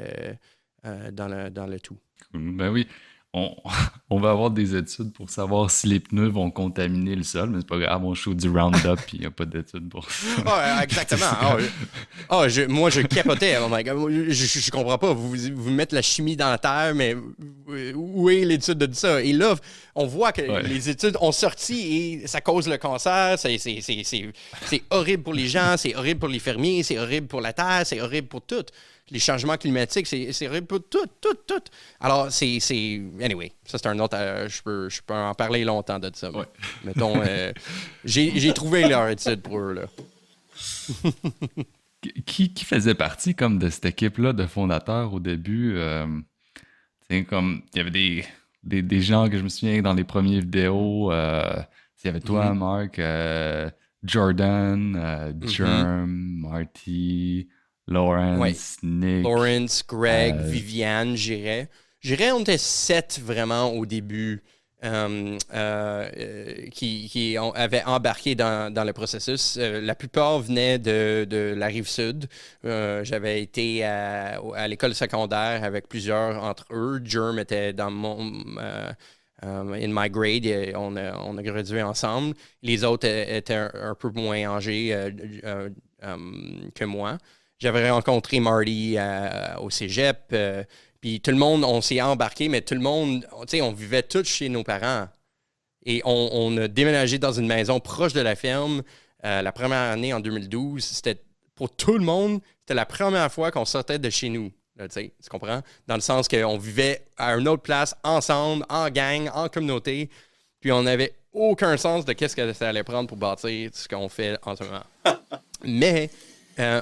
dans le tout. Ben oui, on va avoir des études pour savoir si les pneus vont contaminer le sol, mais c'est pas grave, on shoot du Roundup et il n'y a pas d'études pour ça. Ah, exactement. Moi, je capotais. Oh my God. Je comprends pas. Vous mettez la chimie dans la terre, mais où est l'étude de ça? Et là, on voit que les études ont sorti et ça cause le cancer. C'est horrible pour les gens, c'est horrible pour les fermiers, c'est horrible pour la terre, c'est horrible pour tout. Les changements climatiques, c'est horrible pour tout. Alors, Anyway, ça, c'est un autre... je peux en parler longtemps de ça. Ouais. Mettons, j'ai trouvé leur étude pour eux, là. Qui faisait partie comme de cette équipe-là de fondateurs au début? Comme il y avait des gens que je me souviens dans les premières vidéos. Il y avait toi, Marc, Jordan, Germ, Marty... Lawrence, Nick. Lawrence, Greg, Viviane, j'irais, on était 7 vraiment au début qui avaient embarqué dans le processus. La plupart venaient de la Rive-Sud. J'avais été à l'école secondaire avec plusieurs entre eux. Germ était dans mon... in my grade, on a gradué ensemble. Les autres étaient un peu moins âgés que moi. J'avais rencontré Marty au cégep, puis tout le monde, on s'est embarqué, mais tout le monde, on vivait tous chez nos parents. Et on a déménagé dans une maison proche de la ferme. La première année, en 2012, c'était pour tout le monde, c'était la première fois qu'on sortait de chez nous. Là, tu comprends? Dans le sens qu'on vivait à une autre place, ensemble, en gang, en communauté, puis on n'avait aucun sens de qu'est-ce que ça allait prendre pour bâtir ce qu'on fait en ce moment. Mais...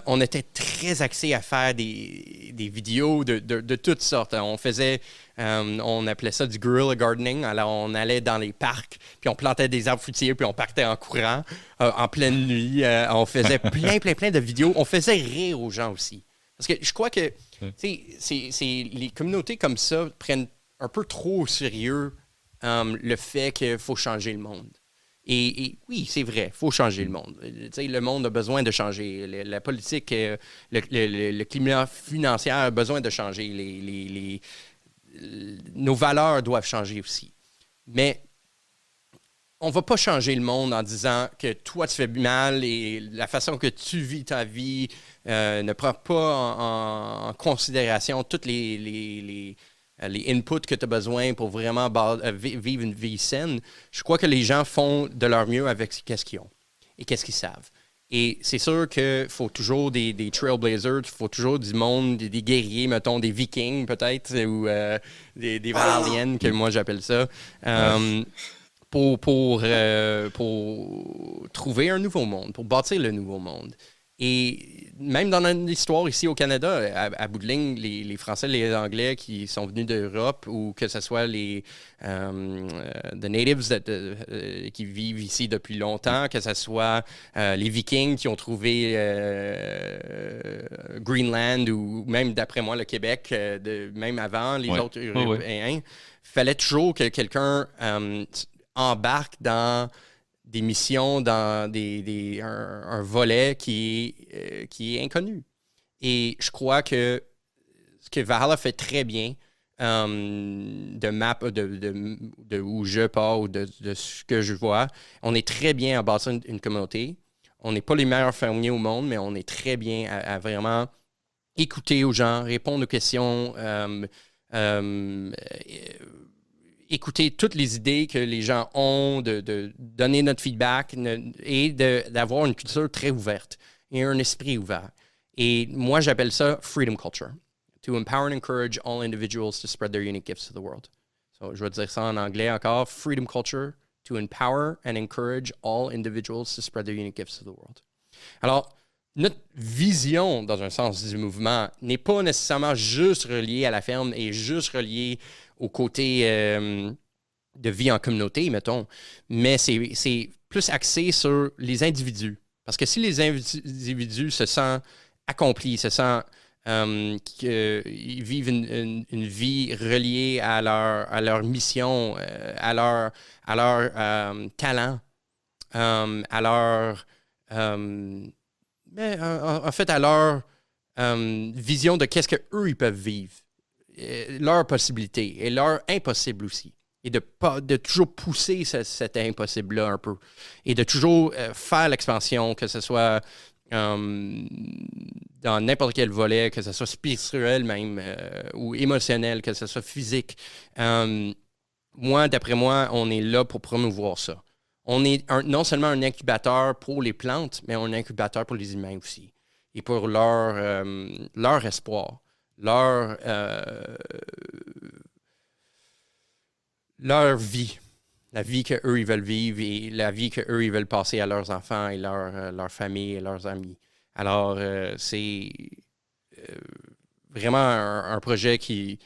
on était très axés à faire des vidéos de toutes sortes. On faisait, on appelait ça du guerrilla gardening. Alors, on allait dans les parcs, puis on plantait des arbres fruitiers, puis on partait en courant, en pleine nuit. On faisait plein de vidéos. On faisait rire aux gens aussi. Parce que je crois que les communautés comme ça prennent un peu trop au sérieux le fait qu'il faut changer le monde. Et oui, c'est vrai, il faut changer le monde. Tu sais, le monde a besoin de changer. La politique, le climat financier a besoin de changer. Nos valeurs doivent changer aussi. Mais on ne va pas changer le monde en disant que toi, tu fais mal et la façon que tu vis ta vie ne prend pas en considération tous les inputs que tu as besoin pour vraiment vivre une vie saine. Je crois que les gens font de leur mieux avec ce qu'ils ont et qu'est-ce qu'ils savent. Et c'est sûr qu'il faut toujours des trailblazers, il faut toujours du monde, des guerriers, mettons, des vikings peut-être, ou des Valériennes, que moi j'appelle ça. Pour trouver un nouveau monde, pour bâtir le nouveau monde. Et même dans notre histoire ici au Canada, à bout de ligne, les Français, les Anglais qui sont venus d'Europe, ou que ce soit les the natives qui vivent ici depuis longtemps, que ce soit les Vikings qui ont trouvé Greenland, ou même d'après moi le Québec, même avant les autres Européens, fallait toujours que quelqu'un embarque dans des missions, dans un volet qui est inconnu. Et je crois que ce que Valhalla fait très bien, de map, de où je pars, ou de ce que je vois, on est très bien à bâtir une communauté. On n'est pas les meilleurs fermiers au monde, mais on est très bien à vraiment écouter aux gens, répondre aux questions, écouter toutes les idées que les gens ont, de donner notre feedback et d'avoir une culture très ouverte et un esprit ouvert. Et moi, j'appelle ça freedom culture. To empower and encourage all individuals to spread their unique gifts to the world. So, je vais dire ça en anglais encore. Freedom culture, to empower and encourage all individuals to spread their unique gifts to the world. Alors, notre vision, dans un sens du mouvement, n'est pas nécessairement juste reliée à la ferme et juste reliée au côté de vie en communauté, mettons, mais c'est plus axé sur les individus. Parce que si les individus se sentent accomplis, se sentent qu'ils vivent une vie reliée à leur mission, à leur talent, à leur... mais en fait, à leur vision de qu'est-ce qu'eux, ils peuvent vivre, leurs possibilités et leurs impossibles aussi. Et de toujours pousser cet impossible-là un peu. Et de toujours faire l'expansion, que ce soit dans n'importe quel volet, que ce soit spirituel même, ou émotionnel, que ce soit physique. D'après moi, on est là pour promouvoir ça. On est non seulement un incubateur pour les plantes, mais un incubateur pour les humains aussi. Et pour leur espoir, leur vie, la vie qu'eux, ils veulent vivre et la vie qu'eux, ils veulent passer à leurs enfants et leur famille et leurs amis. Alors, c'est vraiment un projet qui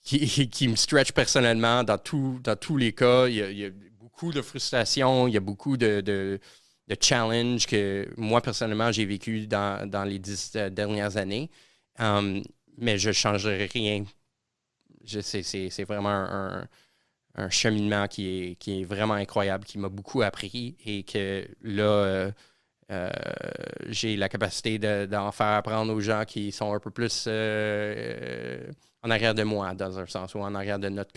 me stretch personnellement dans tous les cas. Il y a beaucoup de frustration, il y a beaucoup de challenges que moi, personnellement, j'ai vécu dans les 10 dernières années. Mais je ne changerai rien. C'est vraiment un cheminement qui est vraiment incroyable, qui m'a beaucoup appris et que là, j'ai la capacité d'en faire apprendre aux gens qui sont un peu plus en arrière de moi, dans un sens, ou en arrière de notre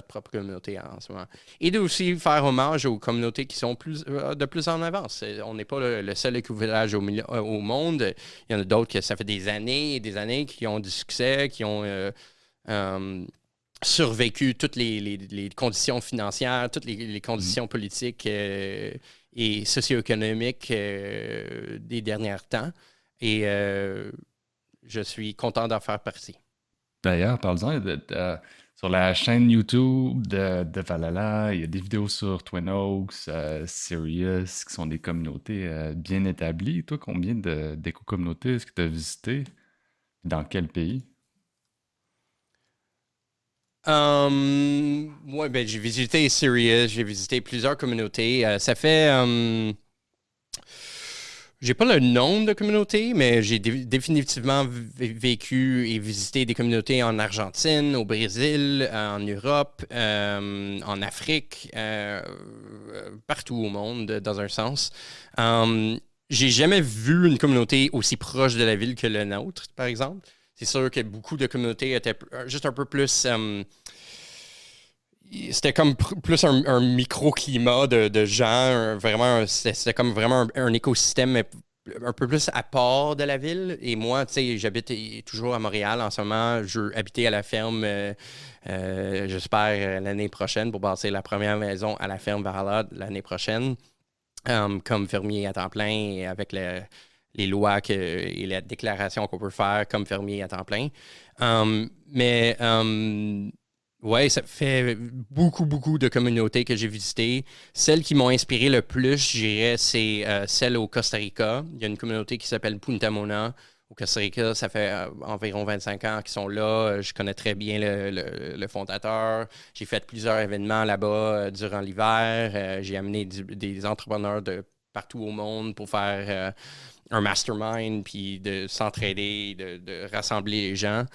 propre communauté en ce moment. Et de aussi faire hommage aux communautés qui sont de plus en avance. On n'est pas le seul éco-village au monde. Il y en a d'autres que ça fait des années et des années qui ont du succès, qui ont survécu toutes les conditions financières, toutes les conditions politiques et socio-économiques des derniers temps. Et je suis content d'en faire partie. D'ailleurs, parle-en sur la chaîne YouTube de Valhalla, il y a des vidéos sur Twin Oaks, Sirius, qui sont des communautés bien établies. Toi, combien d'éco-communautés est-ce que tu as visité? Dans quel pays? J'ai visité Sirius, j'ai visité plusieurs communautés. Ça fait... J'ai pas le nombre de communautés, mais j'ai définitivement vécu et visité des communautés en Argentine, au Brésil, en Europe, en Afrique, partout au monde, dans un sens. J'ai jamais vu une communauté aussi proche de la ville que la nôtre, par exemple. C'est sûr que beaucoup de communautés étaient juste un peu plus... c'était comme plus un microclimat de gens, c'était comme vraiment un écosystème mais un peu plus à part de la ville. Et moi, tu sais, j'habite toujours à Montréal en ce moment. Je veux habiter à la ferme, j'espère, l'année prochaine pour bâtir la première maison à la ferme Valhalla l'année prochaine, comme fermier à temps plein et avec les lois et la déclaration qu'on peut faire comme fermier à temps plein. Mais ouais, ça fait beaucoup, beaucoup de communautés que j'ai visitées. Celles qui m'ont inspiré le plus, je dirais, c'est celle au Costa Rica. Il y a une communauté qui s'appelle Punta Mona. Au Costa Rica, ça fait environ 25 ans qu'ils sont là. Je connais très bien le fondateur. J'ai fait plusieurs événements là-bas durant l'hiver. J'ai amené des entrepreneurs de partout au monde pour faire un mastermind, puis de s'entraider, de rassembler les gens.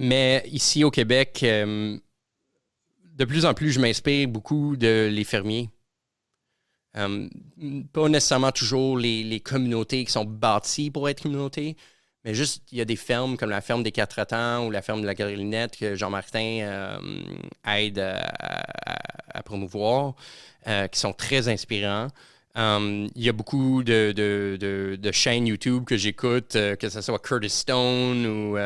Mais ici au Québec, de plus en plus, je m'inspire beaucoup de les fermiers. Pas nécessairement toujours les communautés qui sont bâties pour être communautés, mais juste, il y a des fermes comme la ferme des Quatre-Temps ou la ferme de la Galinette que Jean-Martin aide à promouvoir, qui sont très inspirants. Il y a beaucoup de chaînes YouTube que j'écoute, que ce soit Curtis Stone ou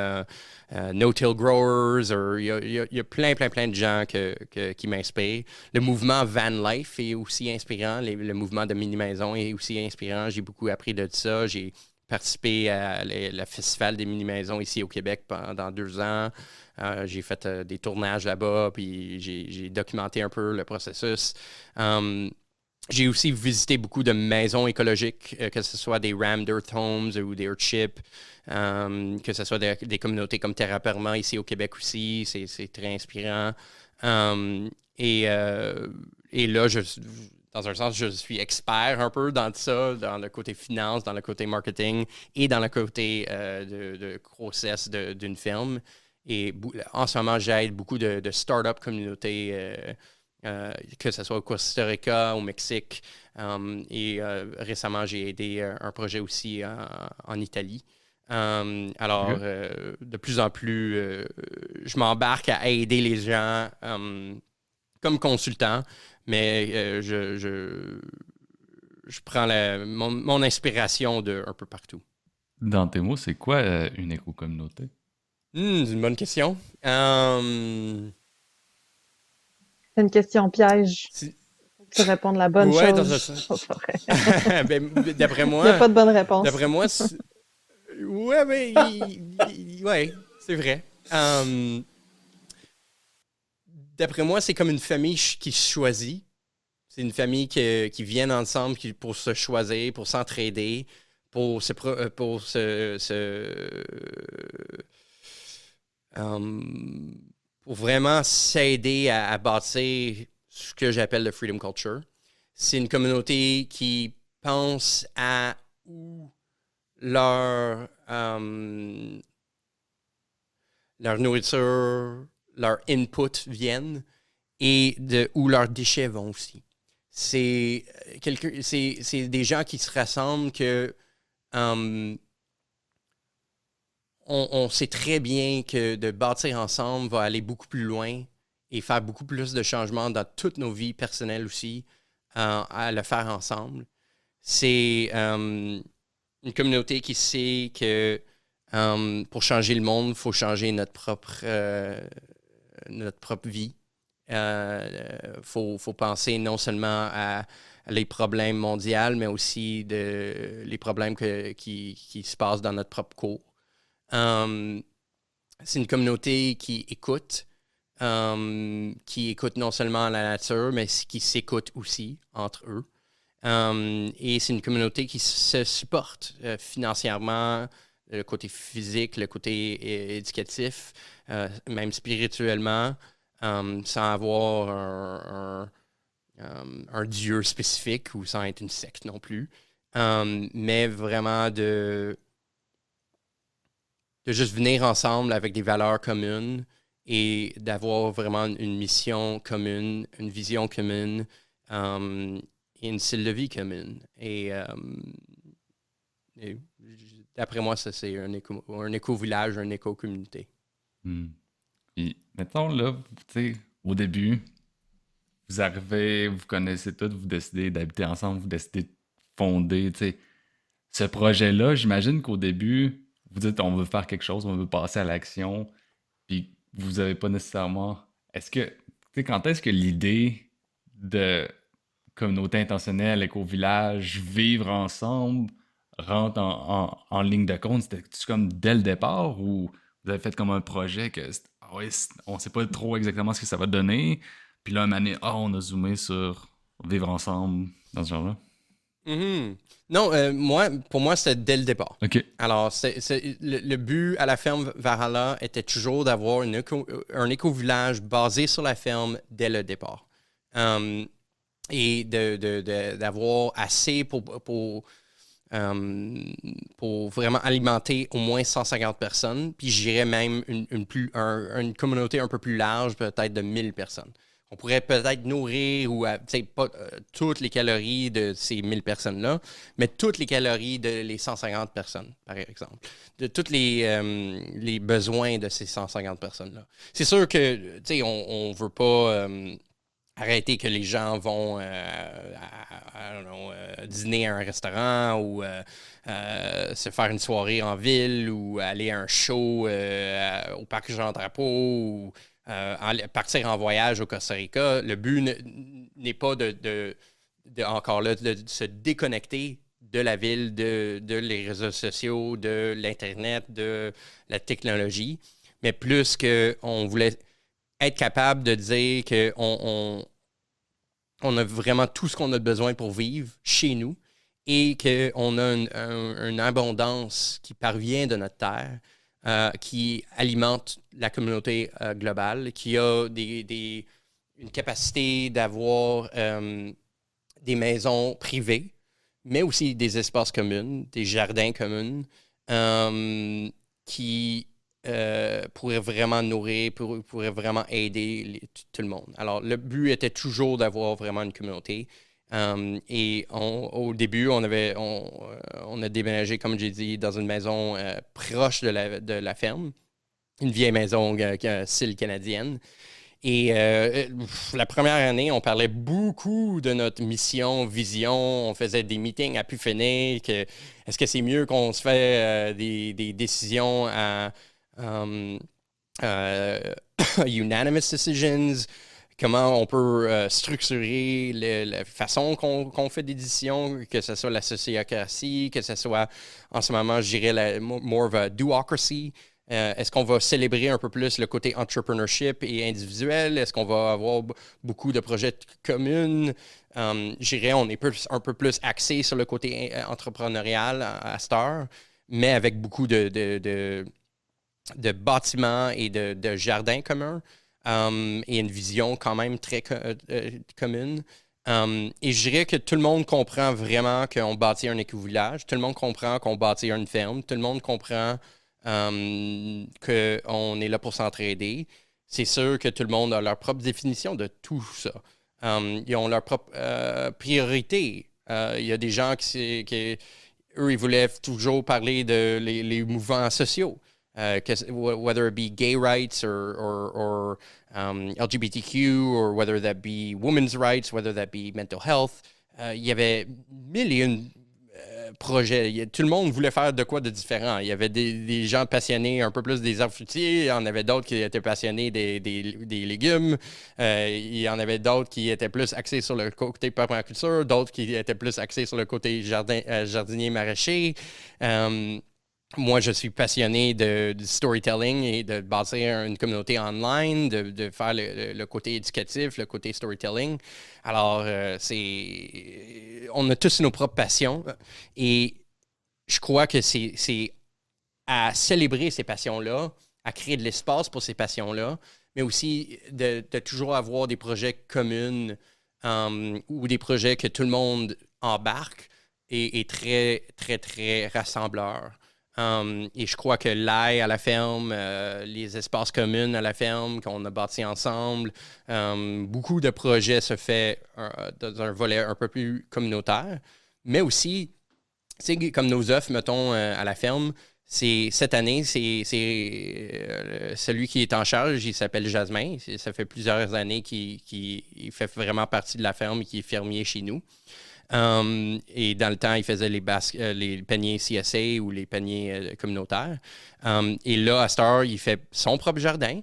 No-Till Growers. Il y a plein de gens qui m'inspirent. Le mouvement Van Life est aussi inspirant. Le mouvement de mini-maison est aussi inspirant. J'ai beaucoup appris de ça. J'ai participé à la festival des mini-maisons ici au Québec pendant 2 ans. J'ai fait des tournages là-bas, puis j'ai documenté un peu le processus. J'ai aussi visité beaucoup de maisons écologiques, que ce soit des Rammed Earth Homes ou des Earthship, que ce soit des communautés comme Terra Perma ici au Québec aussi. C'est très inspirant. Et là, dans un sens, je suis expert un peu dans ça, dans le côté finance, dans le côté marketing et dans le côté de grossesse d'une firme. Et en ce moment, j'aide beaucoup de start-up communautés, que ce soit au Costa Rica, au Mexique. Récemment, j'ai aidé un projet aussi en Italie. Alors, de plus en plus, je m'embarque à aider les gens comme consultant, mais je prends mon inspiration un peu partout. Dans tes mots, c'est quoi une éco-communauté? C'est une bonne question. C'est une question piège. Faut que tu répondes la bonne Ouais, chose. dans un sens. Ben, d'après Il n'y a moi, pas de bonne réponse. d'après moi, ouais, mais ouais, c'est vrai. D'après moi, c'est comme une famille qui se choisit. C'est une famille qui viennent ensemble pour se choisir, pour s'entraider, pour pour vraiment s'aider à bâtir ce que j'appelle le Freedom Culture. C'est une communauté qui pense à où leur nourriture, leur input viennent et de où leurs déchets vont aussi. C'est des gens qui se rassemblent que on sait très bien que de bâtir ensemble va aller beaucoup plus loin et faire beaucoup plus de changements dans toutes nos vies personnelles aussi, à le faire ensemble. C'est une communauté qui sait que pour changer le monde, il faut changer notre propre vie. Faut penser non seulement à les problèmes mondiaux, mais aussi les problèmes qui se passent dans notre propre cour. C'est une communauté qui écoute non seulement la nature, mais qui s'écoute aussi entre eux. Et c'est une communauté qui se supporte financièrement, le côté physique, le côté éducatif, même spirituellement, sans avoir un dieu spécifique ou sans être une secte non plus. mais vraiment de juste venir ensemble avec des valeurs communes et d'avoir vraiment une mission commune, une vision commune et une style de vie commune. Et d'après moi, ça, c'est un éco-village, une éco-communauté. Puis, mettons, là, tu sais, au début, vous arrivez, vous connaissez tout, vous décidez d'habiter ensemble, vous décidez de fonder, tu sais, ce projet-là. J'imagine qu'au début, vous dites on veut faire quelque chose, on veut passer à l'action, puis vous n'avez pas nécessairement. Est-ce que, tu sais, quand est-ce que l'idée de communauté intentionnelle, éco-village, vivre ensemble, rentre en ligne de compte? C'était-tu comme dès le départ ou vous avez fait comme un projet que on sait pas trop exactement ce que ça va donner, puis là, une année, on a zoomé sur vivre ensemble dans ce genre-là? Mhm. Non, pour moi, c'était dès le départ. OK. Alors, le but à la ferme Valhalla était toujours d'avoir un éco-village basé sur la ferme dès le départ. Et d'avoir assez pour vraiment alimenter au moins 150 personnes. Puis j'irais même une communauté un peu plus large, peut-être de 1000 personnes. On pourrait peut-être nourrir pas toutes les calories de ces 1000 personnes-là, mais toutes les calories de les 150 personnes, par exemple. De tous les besoins de ces 150 personnes-là. C'est sûr que, on ne veut pas arrêter que les gens vont dîner à un restaurant ou se faire une soirée en ville ou aller à un show au parc Jean-Drapeau ou partir en voyage au Costa Rica. Le but n'est pas encore là, de se déconnecter de la ville, de les réseaux sociaux, de l'Internet, de la technologie, mais plus qu'on voulait être capable de dire qu'on a vraiment tout ce qu'on a besoin pour vivre chez nous et qu'on a une abondance qui parvient de notre terre, qui alimente la communauté globale, qui a une capacité d'avoir des maisons privées, mais aussi des espaces communs, des jardins communs, qui pourrait vraiment nourrir, pourrait vraiment aider tout le monde. Alors, le but était toujours d'avoir vraiment une communauté. Et au début, on a déménagé, comme j'ai dit, dans une maison proche de la ferme, une vieille maison style canadienne. Et la première année, on parlait beaucoup de notre mission, vision. On faisait des meetings à pu finir. Est-ce que c'est mieux qu'on se fait des décisions à unanimous decisions, comment on peut structurer la façon qu'on fait des décisions, que ce soit la sociocratie, que ce soit, en ce moment, je dirais, more of a do-ocracy. Est-ce qu'on va célébrer un peu plus le côté entrepreneurship et individuel? Est-ce qu'on va avoir beaucoup de projets communs? Je dirais, on est un peu plus axé sur le côté entrepreneurial à cette heure, mais avec beaucoup de bâtiments et de jardins communs et une vision quand même très commune. Et je dirais que tout le monde comprend vraiment qu'on bâtit un éco-village. Tout le monde comprend qu'on bâtit une ferme. Tout le monde comprend qu'on est là pour s'entraider. C'est sûr que tout le monde a leur propre définition de tout ça. Ils ont leur propre priorité. Il y a des gens eux, ils voulaient toujours parler de les mouvements sociaux. Whether it be gay rights or LGBTQ, or whether that be women's rights, whether that be mental health. Il y avait mille et une projets. Tout le monde voulait faire de quoi de différent. Il y avait des gens passionnés un peu plus des arbres fruitiers, il y en avait d'autres qui étaient passionnés des légumes, il y en avait d'autres qui étaient plus axés sur le côté permaculture, d'autres qui étaient plus axés sur le côté jardinier maraîcher. Moi, je suis passionné du storytelling et de bâtir une communauté online, de faire le côté éducatif, le côté storytelling. Alors, on a tous nos propres passions et je crois que c'est à célébrer ces passions-là, à créer de l'espace pour ces passions-là, mais aussi de toujours avoir des projets communs ou des projets que tout le monde embarque. est très, très, très rassembleur. Et je crois que l'ail à la ferme, les espaces communs à la ferme qu'on a bâtis ensemble, beaucoup de projets se font dans un volet un peu plus communautaire, mais aussi, tu sais, comme nos œufs, mettons, à la ferme, cette année, c'est celui qui est en charge, il s'appelle Jasmin. Ça fait plusieurs années qu'il fait vraiment partie de la ferme et qu'il est fermier chez nous. Et dans le temps, il faisait les paniers CSA ou les paniers communautaires. Et là, à cette heure, il fait son propre jardin.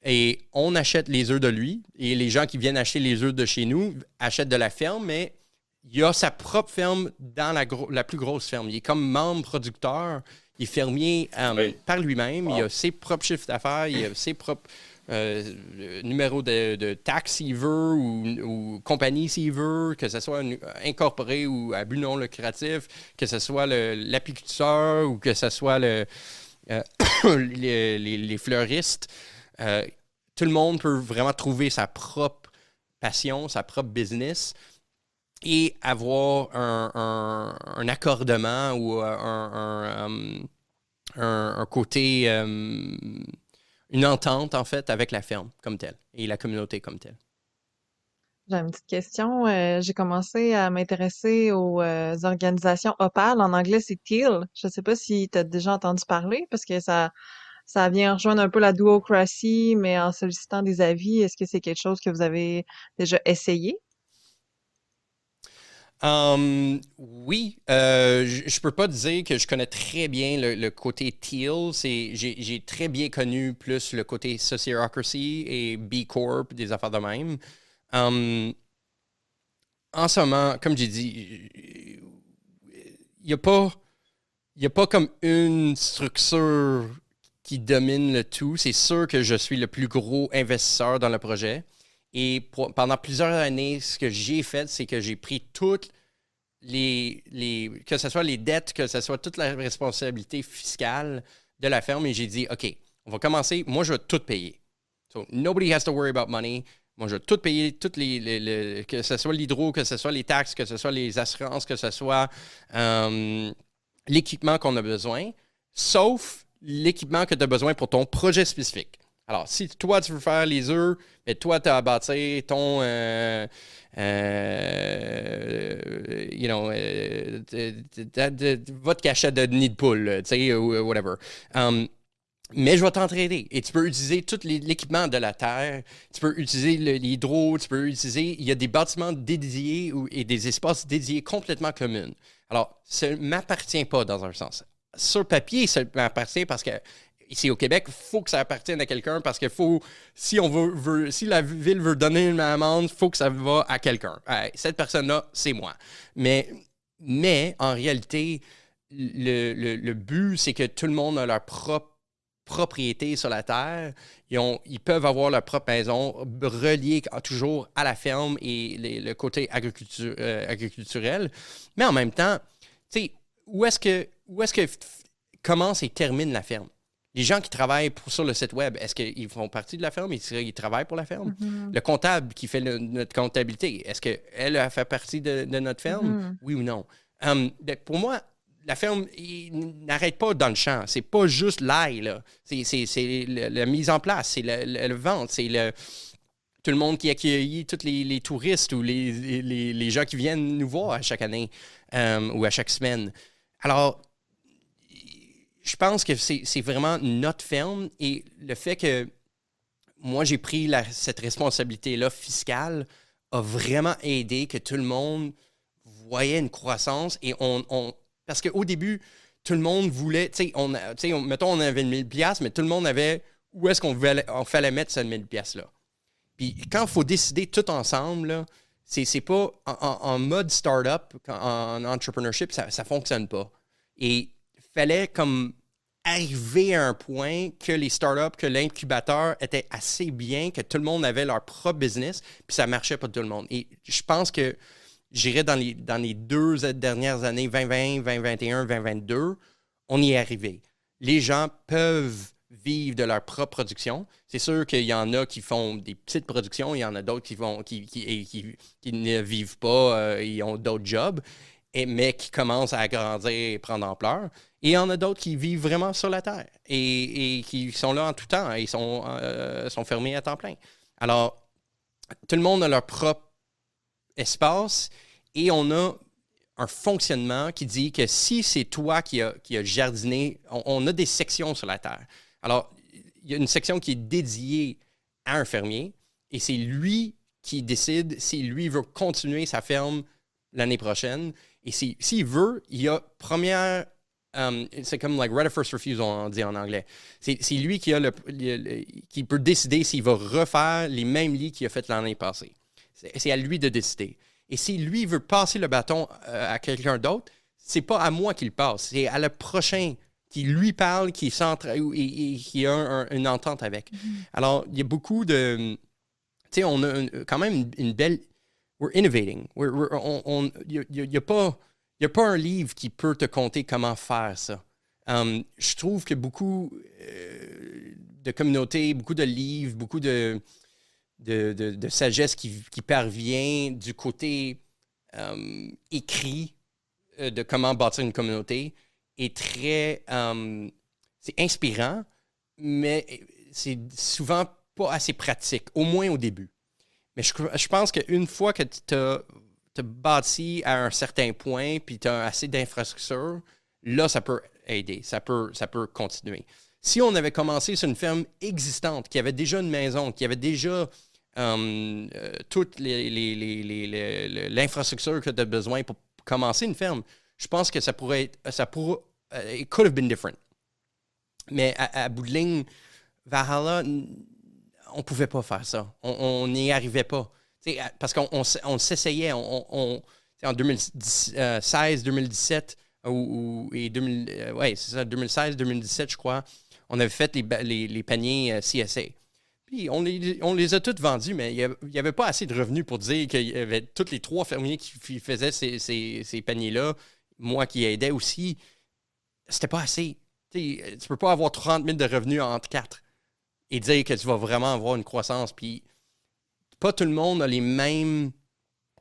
Et on achète les œufs de lui. Et les gens qui viennent acheter les œufs de chez nous achètent de la ferme, mais il a sa propre ferme dans la plus grosse ferme. Il est comme membre producteur. Il est fermier par lui-même. Wow. Il a ses propres chiffres d'affaires. Il a ses propres numéros de taxes s'il veut ou compagnie s'il veut, que ce soit incorporé ou à but non lucratif, que ce soit l'apiculteur ou que ce soit les fleuristes. Tout le monde peut vraiment trouver sa propre passion, sa propre business et avoir un accordement ou un côté, une entente en fait avec la ferme comme telle et la communauté comme telle. J'ai une petite question. J'ai commencé à m'intéresser aux organisations OPAL. En anglais, c'est Teal. Je ne sais pas si tu as déjà entendu parler parce que ça vient rejoindre un peu la duocratie, mais en sollicitant des avis. Est-ce que c'est quelque chose que vous avez déjà essayé? Oui, je peux pas dire que je connais très bien le côté Teal. J'ai très bien connu plus le côté Sociocracy et B Corp, des affaires de même. En ce moment, comme j'ai dit, il n'y a pas comme une structure qui domine le tout. C'est sûr que je suis le plus gros investisseur dans le projet. Et pendant plusieurs années, ce que j'ai fait, c'est que j'ai pris toutes que ce soit les dettes, que ce soit toute la responsabilité fiscale de la ferme, et j'ai dit, OK, on va commencer, moi, je vais tout payer. So, nobody has to worry about money. Moi, je vais tout payer, que ce soit l'hydro, que ce soit les taxes, que ce soit les assurances, que ce soit l'équipement qu'on a besoin, sauf l'équipement que tu as besoin pour ton projet spécifique. Alors, si toi, tu veux faire les œufs, mais toi, tu as à bâtir ton, votre cachet de nid de poule, tu sais, ou whatever. Mais je vais t'entraider. Et tu peux utiliser tout l'équipement de la terre, tu peux utiliser l'hydro, tu peux utiliser... Il y a des bâtiments dédiés et des espaces dédiés complètement communs. Alors, ça ne m'appartient pas dans un sens. Sur papier, ça m'appartient parce que ici au Québec, il faut que ça appartienne à quelqu'un parce que si la ville veut donner une amende, il faut que ça va à quelqu'un. Cette personne-là, c'est moi. Mais en réalité, le but, c'est que tout le monde a leur propre propriété sur la terre. Ils peuvent avoir leur propre maison reliée toujours à la ferme et le côté agriculturel. Mais en même temps, tu sais, où est-ce que commence et termine la ferme? Les gens qui travaillent sur le site web, est-ce qu'ils font partie de la ferme? Ils travaillent pour la ferme? Mm-hmm. Le comptable qui fait notre comptabilité, est-ce qu'elle a fait partie de notre ferme? Mm-hmm. Oui ou non? Pour moi, la ferme n'arrête pas dans le champ. C'est pas juste l'ail, là. C'est la mise en place, c'est le vente, c'est tout le monde qui accueille tous les touristes ou les gens qui viennent nous voir à chaque année ou à chaque semaine. Alors, je pense que c'est vraiment notre ferme et le fait que moi, j'ai pris cette responsabilité-là fiscale a vraiment aidé que tout le monde voyait une croissance et parce qu'au début, tout le monde voulait, mettons, on avait 1000 $, mais tout le monde avait où est-ce qu'on fallait mettre ces 1000 $-là. Puis quand il faut décider tout ensemble, là, c'est pas en mode start-up, en entrepreneurship, ça ne fonctionne pas. Et il fallait comme arriver à un point que les startups, que l'incubateur était assez bien, que tout le monde avait leur propre business, puis ça marchait pas tout le monde. Et je pense que j'irais dans les 2 dernières années, 2020, 2021, 2022, on y est arrivé. Les gens peuvent vivre de leur propre production. C'est sûr qu'il y en a qui font des petites productions, il y en a d'autres qui ne vivent pas, ils ont d'autres jobs. mais qui commencent à grandir et prendre ampleur. Et il y en a d'autres qui vivent vraiment sur la Terre et qui sont là en tout temps et sont fermés à temps plein. Alors, tout le monde a leur propre espace et on a un fonctionnement qui dit que si c'est toi qui a jardiné, on a des sections sur la Terre. Alors, il y a une section qui est dédiée à un fermier et c'est lui qui décide si lui veut continuer sa ferme l'année prochaine. Et s'il veut, il y a première... c'est comme like right of first refusal, on dit en anglais. C'est lui qui peut décider s'il va refaire les mêmes lits qu'il a fait l'année passée. C'est à lui de décider. Et si lui veut passer le bâton à quelqu'un d'autre, c'est pas à moi qu'il passe, c'est à le prochain qui lui parle, qui qui a une entente avec. Alors, il y a beaucoup de... Tu sais, on a quand même une belle... We're innovating. Il n'y a pas un livre qui peut te conter comment faire ça. Je trouve que beaucoup de communautés, beaucoup de livres, beaucoup de sagesse qui parvient du côté écrit de comment bâtir une communauté est très... c'est inspirant, mais c'est souvent pas assez pratique, au moins au début. Mais je pense qu'une fois que tu as bâti à un certain point puis tu as assez d'infrastructures, là, ça peut aider, ça peut continuer. Si on avait commencé sur une ferme existante, qui avait déjà une maison, qui avait déjà toute l'infrastructure que tu as besoin pour commencer une ferme, je pense que ça pourrait it could have been different. Mais à bout de ligne, Valhalla, on ne pouvait pas faire ça. On n'y arrivait pas. T'sais, parce qu'on s'essayait. En 2016, 2017 et 2016, 2017, je crois, on avait fait les paniers CSA. Puis on les a tous vendus, mais il n'y avait pas assez de revenus pour dire qu'il y avait tous les 3 fermiers qui faisaient ces paniers-là, moi qui aidais aussi. C'était pas assez. Tu ne peux pas avoir 30 000 de revenus entre 4 et dire que tu vas vraiment avoir une croissance. Puis pas tout le monde a les mêmes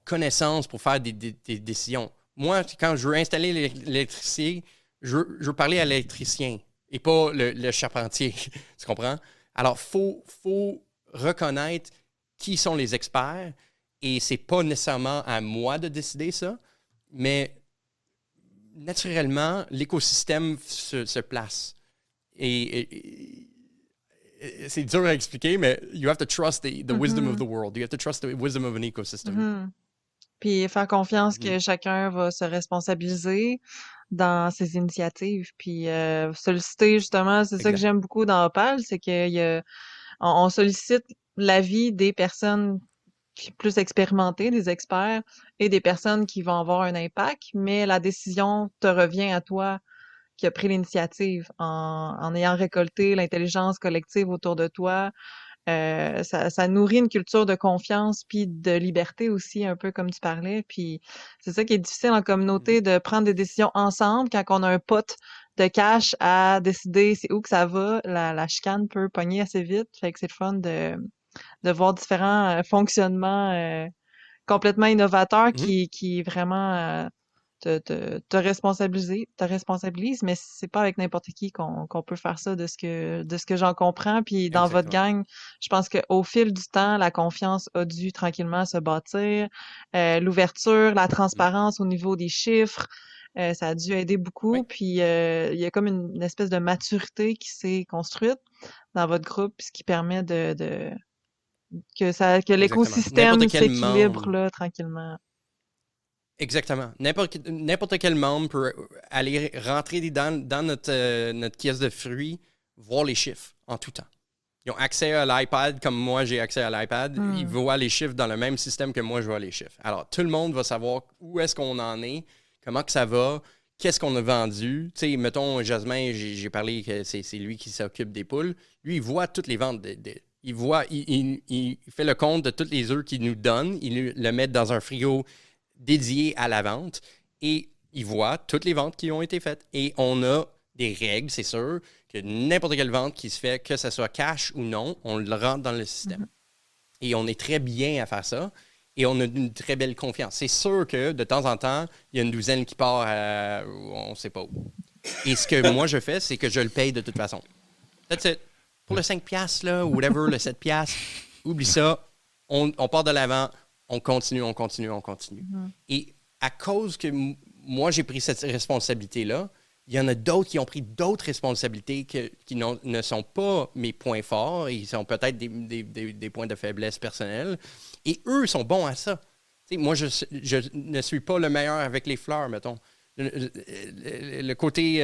connaissances pour faire des décisions. Moi, quand je veux installer l'électricité, je veux parler à l'électricien et pas le charpentier. Tu comprends? Alors, il faut reconnaître qui sont les experts et c'est pas nécessairement à moi de décider ça, mais naturellement, l'écosystème se place. Et c'est dur à expliquer, mais you have to trust the wisdom of the world. You have to trust the wisdom of an ecosystem. Puis faire confiance que chacun va se responsabiliser dans ses initiatives. Puis solliciter, justement, c'est ça que j'aime beaucoup dans Opal, c'est qu'on sollicite l'avis des personnes plus expérimentées, des experts, et des personnes qui vont avoir un impact, mais la décision te revient à toi qui a pris l'initiative en ayant récolté l'intelligence collective autour de toi. Ça nourrit une culture de confiance puis de liberté aussi, un peu comme tu parlais. Puis c'est ça qui est difficile en communauté, de prendre des décisions ensemble quand on a un pot de cash à décider c'est où que ça va. La chicane peut pogner assez vite. Fait que c'est le fun de voir différents fonctionnements complètement innovateurs qui vraiment te responsabilise, mais c'est pas avec n'importe qui qu'on peut faire ça de ce que j'en comprends. Puis dans votre gang, je pense qu'au fil du temps, la confiance a dû tranquillement se bâtir. L'ouverture, la transparence au niveau des chiffres, ça a dû aider beaucoup. Puis il y a comme une espèce de maturité qui s'est construite dans votre groupe, ce qui permet que l'écosystème s'équilibre là tranquillement. Exactement. N'importe quel membre peut aller rentrer dans notre caisse de fruits, voir les chiffres en tout temps. Ils ont accès à l'iPad comme moi j'ai accès à l'iPad. Ils voient les chiffres dans le même système que moi je vois les chiffres. Alors, tout le monde va savoir où est-ce qu'on en est, comment que ça va, qu'est-ce qu'on a vendu. Tu sais, mettons, Jasmin, j'ai parlé que c'est lui qui s'occupe des poules. Lui, il voit toutes les ventes. Il fait le compte de tous les œufs qu'il nous donne. Il le met dans un frigo dédié à la vente et il voit toutes les ventes qui ont été faites. Et on a des règles, c'est sûr, que n'importe quelle vente qui se fait, que ce soit cash ou non, on le rentre dans le système. Et on est très bien à faire ça. et on a une très belle confiance. C'est sûr que de temps en temps, il y a une douzaine qui part à on ne sait pas où. Et ce que moi je fais, c'est que je le paye de toute façon. That's it. Pour le 5 piastres, là, ou whatever, le 7 piastres, oublie ça. On part de l'avant, on continue. Et à cause que moi, j'ai pris cette responsabilité-là, il y en a d'autres qui ont pris d'autres responsabilités qui ne sont pas mes points forts. Ils sont peut-être des points de faiblesse personnels. Et eux sont bons à ça. Tu sais, moi, je ne suis pas le meilleur avec les fleurs, mettons. Le côté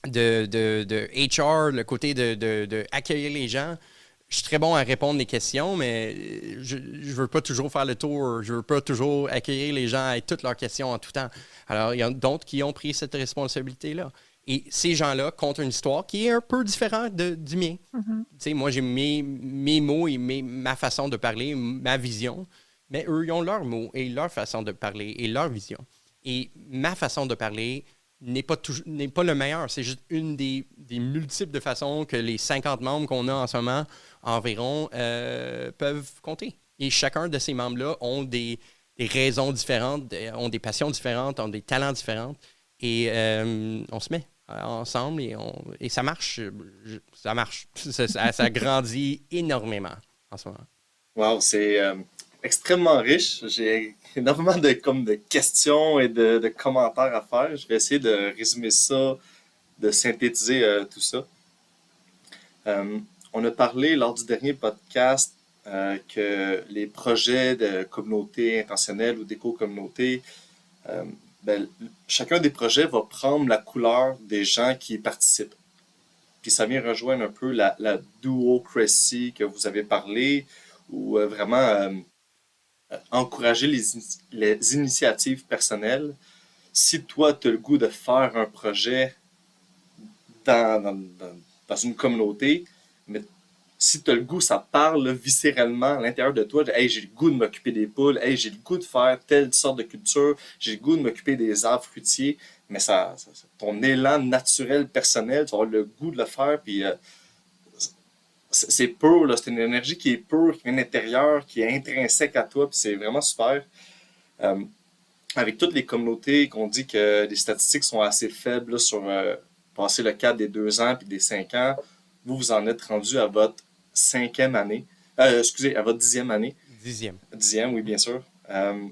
de HR, le côté de accueillir les gens, je suis très bon à répondre des questions, mais je ne veux pas toujours faire le tour. Je ne veux pas toujours accueillir les gens avec toutes leurs questions en tout temps. Alors, il y a d'autres qui ont pris cette responsabilité-là. Et ces gens-là comptent une histoire qui est un peu différente du mien. Tu sais, moi, j'ai mes mots et ma façon de parler, ma vision, mais eux, ils ont leurs mots et leur façon de parler et leur vision. Et ma façon de parler n'est pas le meilleur. C'est juste une des multiples de façons que les 50 membres qu'on a en ce moment environ peuvent compter. Et chacun de ces membres-là ont des raisons différentes, ont des passions différentes, ont des talents différents. Et on se met ensemble et ça marche. Ça marche. Ça grandit énormément en ce moment. Wow, c'est extrêmement riche. J'ai énormément de questions et de commentaires à faire. Je vais essayer de résumer ça, de synthétiser tout ça. On a parlé lors du dernier podcast que les projets de communauté intentionnelle ou d'éco-communauté, chacun des projets va prendre la couleur des gens qui y participent. Puis ça vient rejoindre un peu la duocracy que vous avez parlé, ou vraiment encourager les initiatives personnelles. Si toi, tu as le goût de faire un projet dans une communauté, mais si tu as le goût, ça parle viscéralement à l'intérieur de toi, hey, j'ai le goût de m'occuper des poules, hey, j'ai le goût de faire telle sorte de culture, j'ai le goût de m'occuper des arbres fruitiers, mais ton élan naturel, personnel, tu vas avoir le goût de le faire, puis c'est pur, là, c'est une énergie qui est pure, qui vient de l'intérieur, qui est intrinsèque à toi, puis c'est vraiment super. Avec toutes les communautés qu'on dit que les statistiques sont assez faibles là, sur passer le cadre des 2 ans puis des 5 ans, vous en êtes rendu à votre 5e année. Excusez, à votre 10e année. 10e. 10e, oui, bien sûr. Je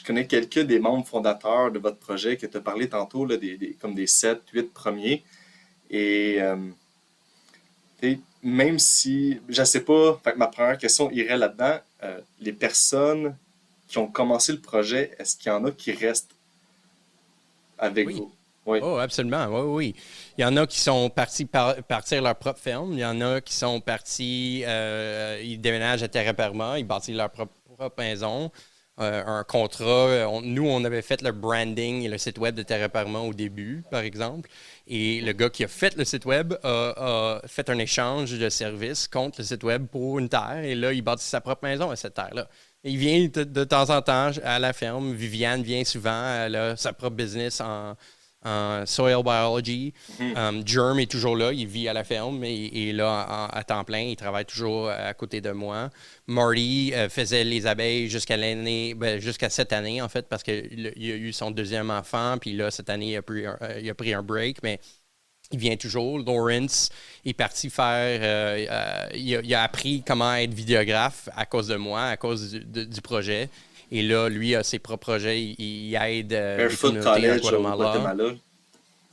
connais quelques des membres fondateurs de votre projet que tu as parlé tantôt, là, comme des 7, 8 premiers. Et même si, je ne sais pas, fait que ma première question irait là-dedans, les personnes qui ont commencé le projet, est-ce qu'il y en a qui restent avec vous? Oui. Oh, absolument, oui. Il y en a qui sont partis partir leur propre ferme, il y en a qui sont partis, ils déménagent à Terre Perma, ils bâtissent leur propre maison. Un contrat. Nous, on avait fait le branding et le site web de Terre Perma au début, par exemple. Et le gars qui a fait le site web a fait un échange de services contre le site web pour une terre. Et là, il bâtit sa propre maison à cette terre-là. Et il vient de temps en temps à la ferme. Viviane vient souvent. Elle a sa propre business en soil biology. Germ est toujours là, il vit à la ferme et là à temps plein, il travaille toujours à côté de moi. Marty faisait les abeilles jusqu'à cette année en fait, parce qu'il a eu son 2e enfant, puis là cette année il a pris un break, mais il vient toujours. Lawrence est parti faire, il a appris comment être vidéographe à cause de moi, à cause du projet. Et là, lui a ses propres projets. Il aide Barefoot College au Guatemala.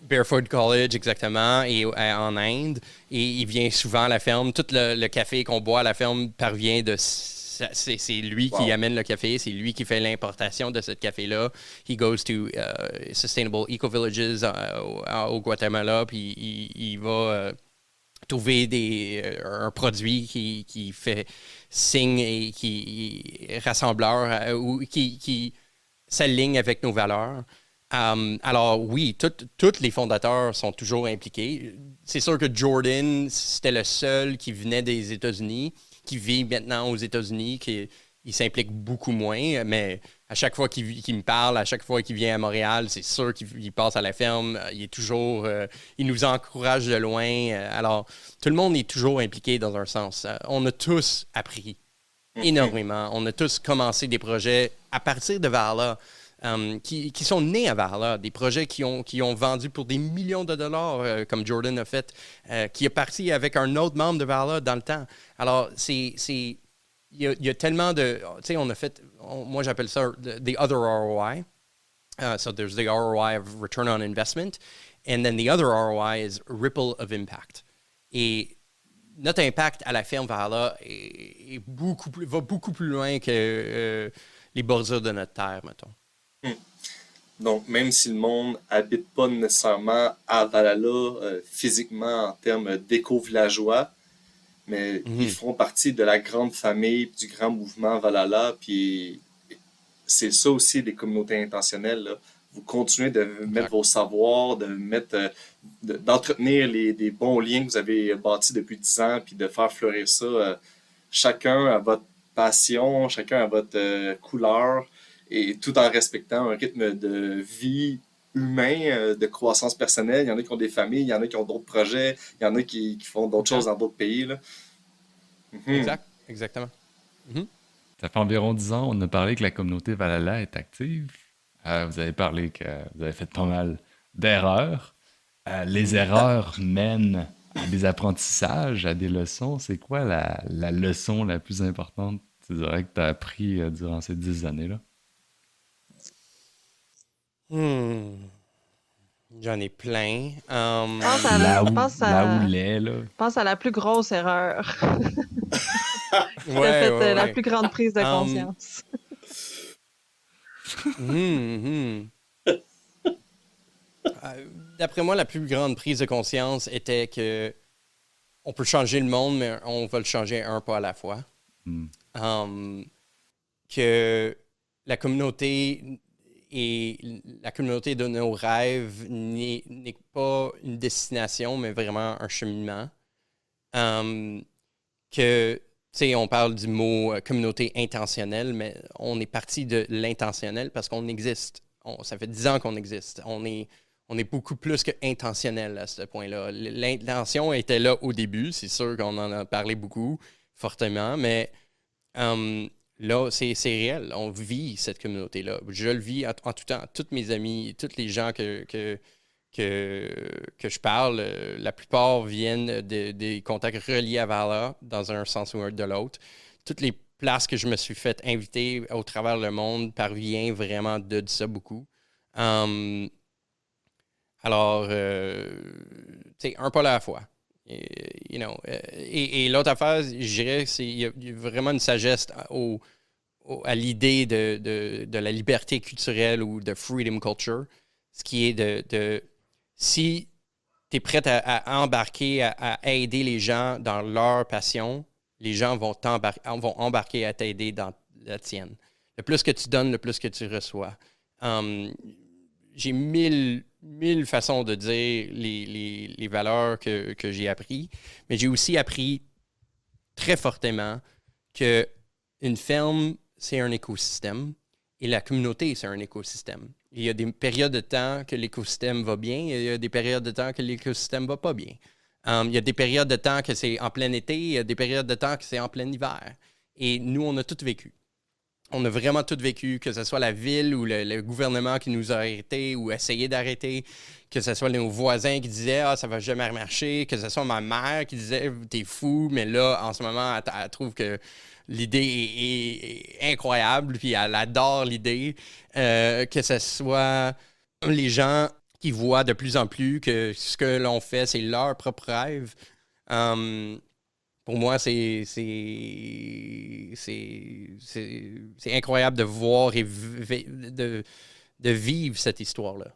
Barefoot College, exactement, et en Inde. Et il vient souvent à la ferme. Tout le café qu'on boit à la ferme parvient de... C'est lui qui amène le café. C'est lui qui fait l'importation de ce café-là. He goes to Sustainable Eco-Villages au Guatemala, puis il va... trouver un produit qui fait signe et qui est rassembleur ou qui s'aligne avec nos valeurs. Alors oui, tous les fondateurs sont toujours impliqués. C'est sûr que Jordan, c'était le seul qui venait des États-Unis, qui vit maintenant aux États-Unis, il s'implique beaucoup moins, mais À chaque fois qu'il me parle, à chaque fois qu'il vient à Montréal, c'est sûr qu'il passe à la ferme. Il est toujours... il nous encourage de loin. Alors, tout le monde est toujours impliqué dans un sens. On a tous appris énormément. On a tous commencé des projets à partir de Valhalla. Qui sont nés à Valhalla, des projets qui ont vendu pour des millions de dollars, comme Jordan a fait, qui est parti avec un autre membre de Valhalla dans le temps. Alors, il y a tellement de... Tu sais, on a fait... moi, j'appelle ça the other ROI. So there's the ROI of return on investment, and then the other ROI is ripple of impact. Et notre impact à la ferme Valhalla va beaucoup plus loin que les bordures de notre terre, mettons. Donc, même si le monde habite pas nécessairement à Valhalla physiquement en termes d'éco-villageois, mais ils font partie de la grande famille, du grand mouvement Valhalla, puis c'est ça aussi des communautés intentionnelles, là. Vous continuez de mettre vos savoirs, d'entretenir des bons liens que vous avez bâtis depuis 10 ans, puis de faire fleurir ça, chacun à votre passion, chacun à votre couleur, et tout en respectant un rythme de vie humain, de croissance personnelle. Il y en a qui ont des familles, il y en a qui ont d'autres projets, il y en a qui font d'autres choses dans d'autres pays, là. Exactement. Ça fait environ 10 ans, on a parlé que la communauté Valhalla est active. Vous avez parlé que vous avez fait pas mal d'erreurs. Les erreurs mènent à des apprentissages, à des leçons. C'est quoi la leçon la plus importante, tu dirais, que tu as appris durant ces 10 années-là? J'en ai plein. Là où l'est, là. Pense à la plus grosse erreur. Ouais. La plus grande prise de conscience. D'après moi, la plus grande prise de conscience était que on peut changer le monde, mais on va le changer un pas à la fois. Que la communauté et la communauté de nos rêves n'est pas une destination, mais vraiment un cheminement. Que, tu sais, on parle du mot communauté intentionnelle, mais on est parti de l'intentionnel parce qu'on existe. Ça fait 10 ans qu'on existe. On est beaucoup plus que intentionnel à ce point-là. L'intention était là au début, c'est sûr qu'on en a parlé beaucoup, fortement, mais là, c'est réel. On vit cette communauté-là. Je le vis en tout temps. Tous mes amis, tous les gens que je parle, la plupart viennent des contacts reliés à Valhalla, dans un sens ou de l'autre. Toutes les places que je me suis fait inviter au travers le monde parvient vraiment de ça beaucoup. Alors, tu sais, un pas à la fois. Et l'autre affaire, je dirais, c'est qu'il y a vraiment une sagesse à l'idée de la liberté culturelle ou de freedom culture, ce qui est si tu es prêt à embarquer, à aider les gens dans leur passion, les gens vont embarquer à t'aider dans la tienne. Le plus que tu donnes, le plus que tu reçois. J'ai mille façons de dire les valeurs que j'ai appris, mais j'ai aussi appris très fortement qu'une ferme, c'est un écosystème et la communauté, c'est un écosystème. Il y a des périodes de temps que l'écosystème va bien et il y a des périodes de temps que l'écosystème ne va pas bien. Il y a des périodes de temps que c'est en plein été, il y a des périodes de temps que c'est en plein hiver. Et nous, on a tout vécu. On a vraiment tout vécu, que ce soit la ville ou le gouvernement qui nous a arrêtés ou essayé d'arrêter, que ce soit nos voisins qui disaient « Ah, ça va jamais marcher », que ce soit ma mère qui disait « T'es fou », mais là, en ce moment, elle trouve que l'idée est incroyable, puis elle adore l'idée, que ce soit les gens qui voient de plus en plus que ce que l'on fait, c'est leur propre rêve. Pour moi, c'est incroyable de voir et de vivre cette histoire-là.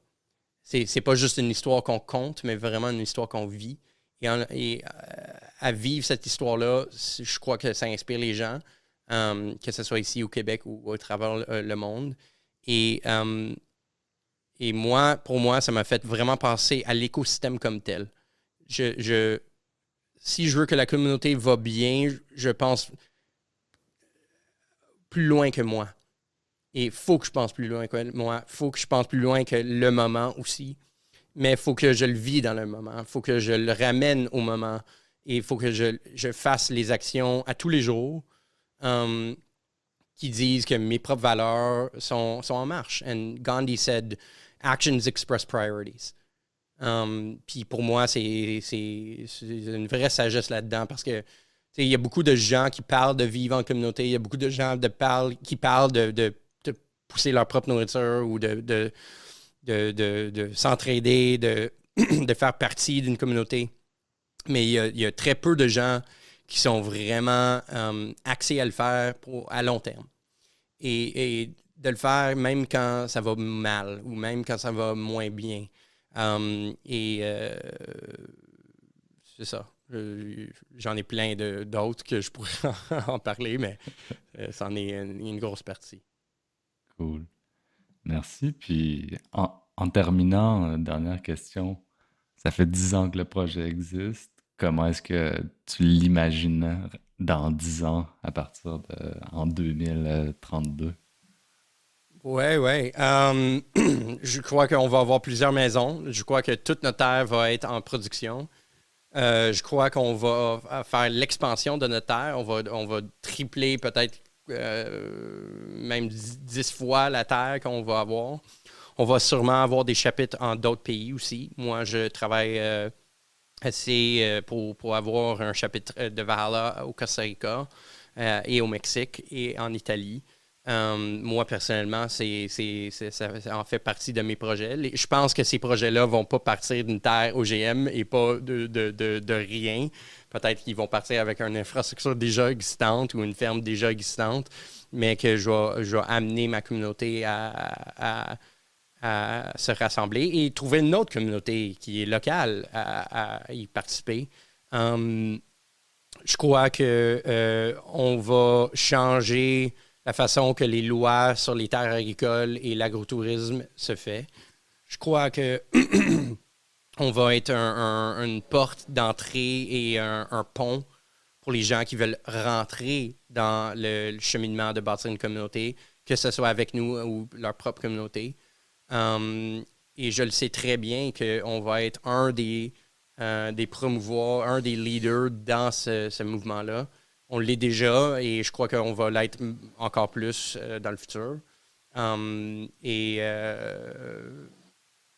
C'est pas juste une histoire qu'on compte, mais vraiment une histoire qu'on vit. Et à vivre cette histoire-là, je crois que ça inspire les gens, que ce soit ici au Québec ou à travers le monde. Et pour moi, ça m'a fait vraiment penser à l'écosystème comme tel. Si je veux que la communauté va bien, je pense plus loin que moi. Et il faut que je pense plus loin que moi. Il faut que je pense plus loin que le moment aussi. Mais il faut que je le vis dans le moment. Il faut que je le ramène au moment. Et il faut que je fasse les actions à tous les jours qui disent que mes propres valeurs sont en marche. And Gandhi said, actions express priorities. Puis pour moi, c'est une vraie sagesse là-dedans parce que il y a beaucoup de gens qui parlent de vivre en communauté, il y a beaucoup de gens qui parlent de pousser leur propre nourriture ou de s'entraider, de faire partie d'une communauté. Mais il y a très peu de gens qui sont vraiment axés à le faire à long terme. Et de le faire même quand ça va mal ou même quand ça va moins bien. C'est ça. J'en ai plein d'autres que je pourrais en parler, mais c'en est une grosse partie. Cool. Merci. Puis en terminant, dernière question. Ça fait 10 ans que le projet existe. Comment est-ce que tu l'imagines dans 10 ans à partir en 2032? Oui. Je crois qu'on va avoir plusieurs maisons. Je crois que toute notre terre va être en production. Je crois qu'on va faire l'expansion de notre terre. On va tripler peut-être même 10 fois la terre qu'on va avoir. On va sûrement avoir des chapitres en d'autres pays aussi. Moi, je travaille assez pour avoir un chapitre de Valhalla au Costa Rica et au Mexique et en Italie. Moi, personnellement, ça en fait partie de mes projets. Je pense que ces projets-là ne vont pas partir d'une terre OGM et pas de rien. Peut-être qu'ils vont partir avec une infrastructure déjà existante ou une ferme déjà existante, mais que je vais amener ma communauté à se rassembler et trouver une autre communauté qui est locale à y participer. Je crois qu'on va changer la façon que les lois sur les terres agricoles et l'agrotourisme se fait. Je crois que on va être une porte d'entrée et un pont pour les gens qui veulent rentrer dans le cheminement de bâtir une communauté, que ce soit avec nous ou leur propre communauté. Et je le sais très bien qu'on va être un des promouvoirs, un des leaders dans ce mouvement-là. On l'est déjà et je crois qu'on va l'être encore plus dans le futur.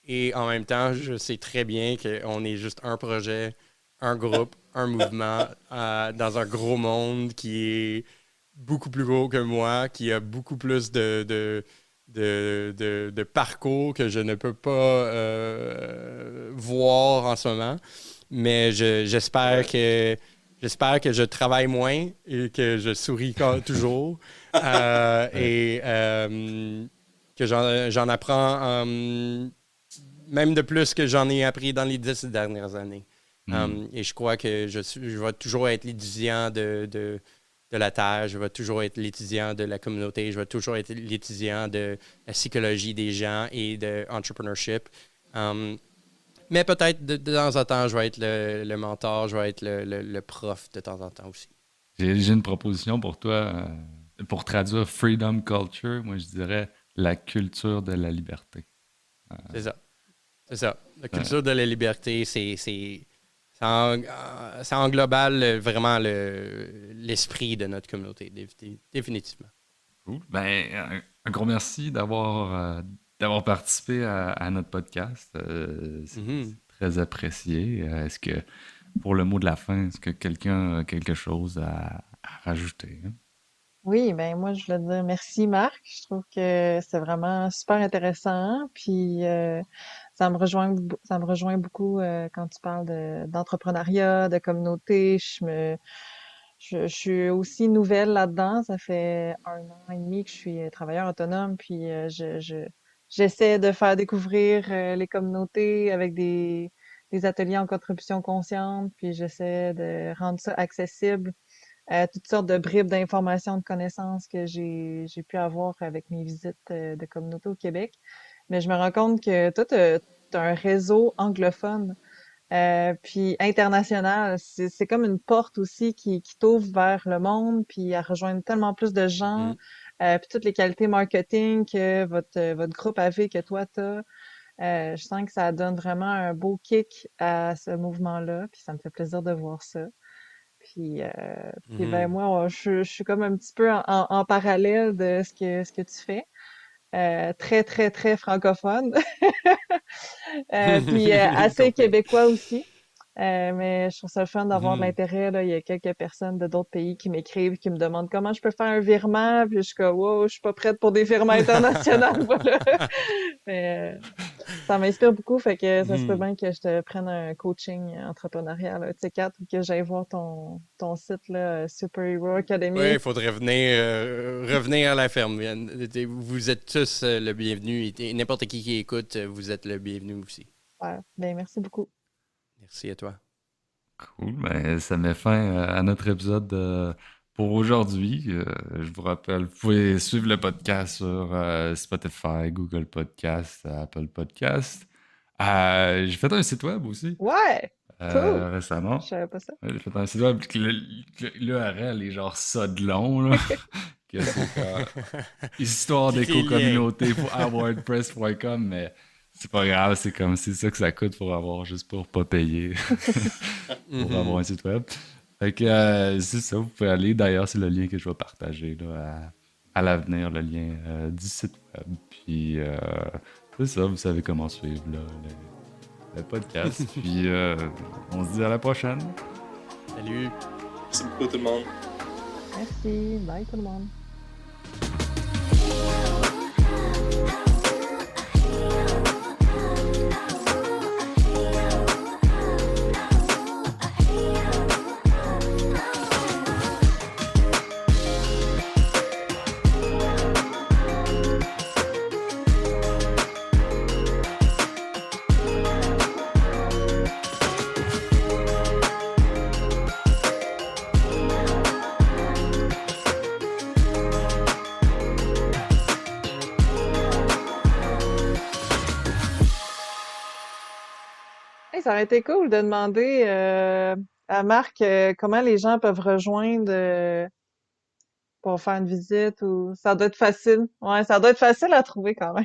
Et en même temps, je sais très bien qu'on est juste un projet, un groupe, un mouvement dans un gros monde qui est beaucoup plus gros que moi, qui a beaucoup plus de parcours que je ne peux pas voir en ce moment. Mais j'espère que je travaille moins et que je souris toujours et que j'en apprends même de plus que j'en ai appris dans les 10 dernières années. Et je crois que je vais toujours être l'étudiant de la terre, je vais toujours être l'étudiant de la communauté, je vais toujours être l'étudiant de la psychologie des gens et de l'entrepreneurship. Mais peut-être de temps en temps, je vais être le mentor, je vais être le prof de temps en temps aussi. J'ai une proposition pour toi. Pour traduire freedom culture, moi je dirais la culture de la liberté. C'est ça. La culture de la liberté, ça englobale vraiment l'esprit de notre communauté, définitivement. Cool. Ben, un gros merci d'avoir participé à notre podcast. C'est très apprécié. Est-ce que, pour le mot de la fin, est-ce que quelqu'un a quelque chose à rajouter? Oui, ben moi je voulais te dire merci Marc. Je trouve que c'est vraiment super intéressant. Puis ça me rejoint beaucoup quand tu parles d'entrepreneuriat, de communauté. Je suis aussi nouvelle là-dedans. Ça fait 1 an et demi que je suis travailleur autonome. Puis j'essaie de faire découvrir les communautés avec des ateliers en contribution consciente. Puis j'essaie de rendre ça accessible toutes sortes de bribes d'informations, de connaissances que j'ai pu avoir avec mes visites de communauté au Québec. Mais je me rends compte que toi, t'as un réseau anglophone puis international. C'est comme une porte aussi qui t'ouvre vers le monde, puis à rejoindre tellement plus de gens puis toutes les qualités marketing que votre groupe avait, que toi, t'as. Je sens que ça donne vraiment un beau kick à ce mouvement-là, puis ça me fait plaisir de voir ça. Puis ben Mhm. moi, je suis comme un petit peu en parallèle de ce que tu fais. Très, très, très francophone. Puis assez Complet. québécois aussi. Mais je trouve ça le fun d'avoir de Mhm. l'intérêt, là. Il y a quelques personnes de d'autres pays qui m'écrivent, qui me demandent comment je peux faire un virement. Puis je suis comme, wow, je suis pas prête pour des virements internationaux, voilà. Mais ça m'inspire beaucoup, fait que ça se peut Mhm. bien que je te prenne un coaching entrepreneurial, un T4, ou que j'aille voir ton site, là, Super Hero Oui, Academy. il faudrait revenir à la ferme. Vous êtes tous le bienvenu. Et n'importe qui écoute, vous êtes le bienvenu aussi. Ouais. Ben, merci beaucoup. Merci à toi. Cool, ben, ça met fin à notre épisode pour aujourd'hui. Je vous rappelle, vous pouvez suivre le podcast sur Spotify, Google Podcast, Apple Podcast. J'ai fait un site web aussi Ouais! Cool! Je récemment. savais pas ça. J'ai fait un site web que l'URL est genre ça de long, là, que c'est comme histoire Toutes les liens. d'éco-communauté à wordpress.com, mais c'est pas grave, c'est comme c'est ça que ça coûte pour avoir, juste pour pas payer. Pour avoir un Mhm. site web. Fait que c'est ça, vous pouvez aller. D'ailleurs, c'est le lien que je vais partager là, à l'avenir, le lien du site web. Puis c'est ça, vous savez comment suivre là, le podcast. Puis on se dit à la prochaine. Salut. Merci beaucoup tout le monde. Merci. Bye tout le monde. Hey, ça aurait été cool de demander à Marc comment les gens peuvent rejoindre pour faire une visite ou ça doit être facile. Ouais, ça doit être facile à trouver quand même.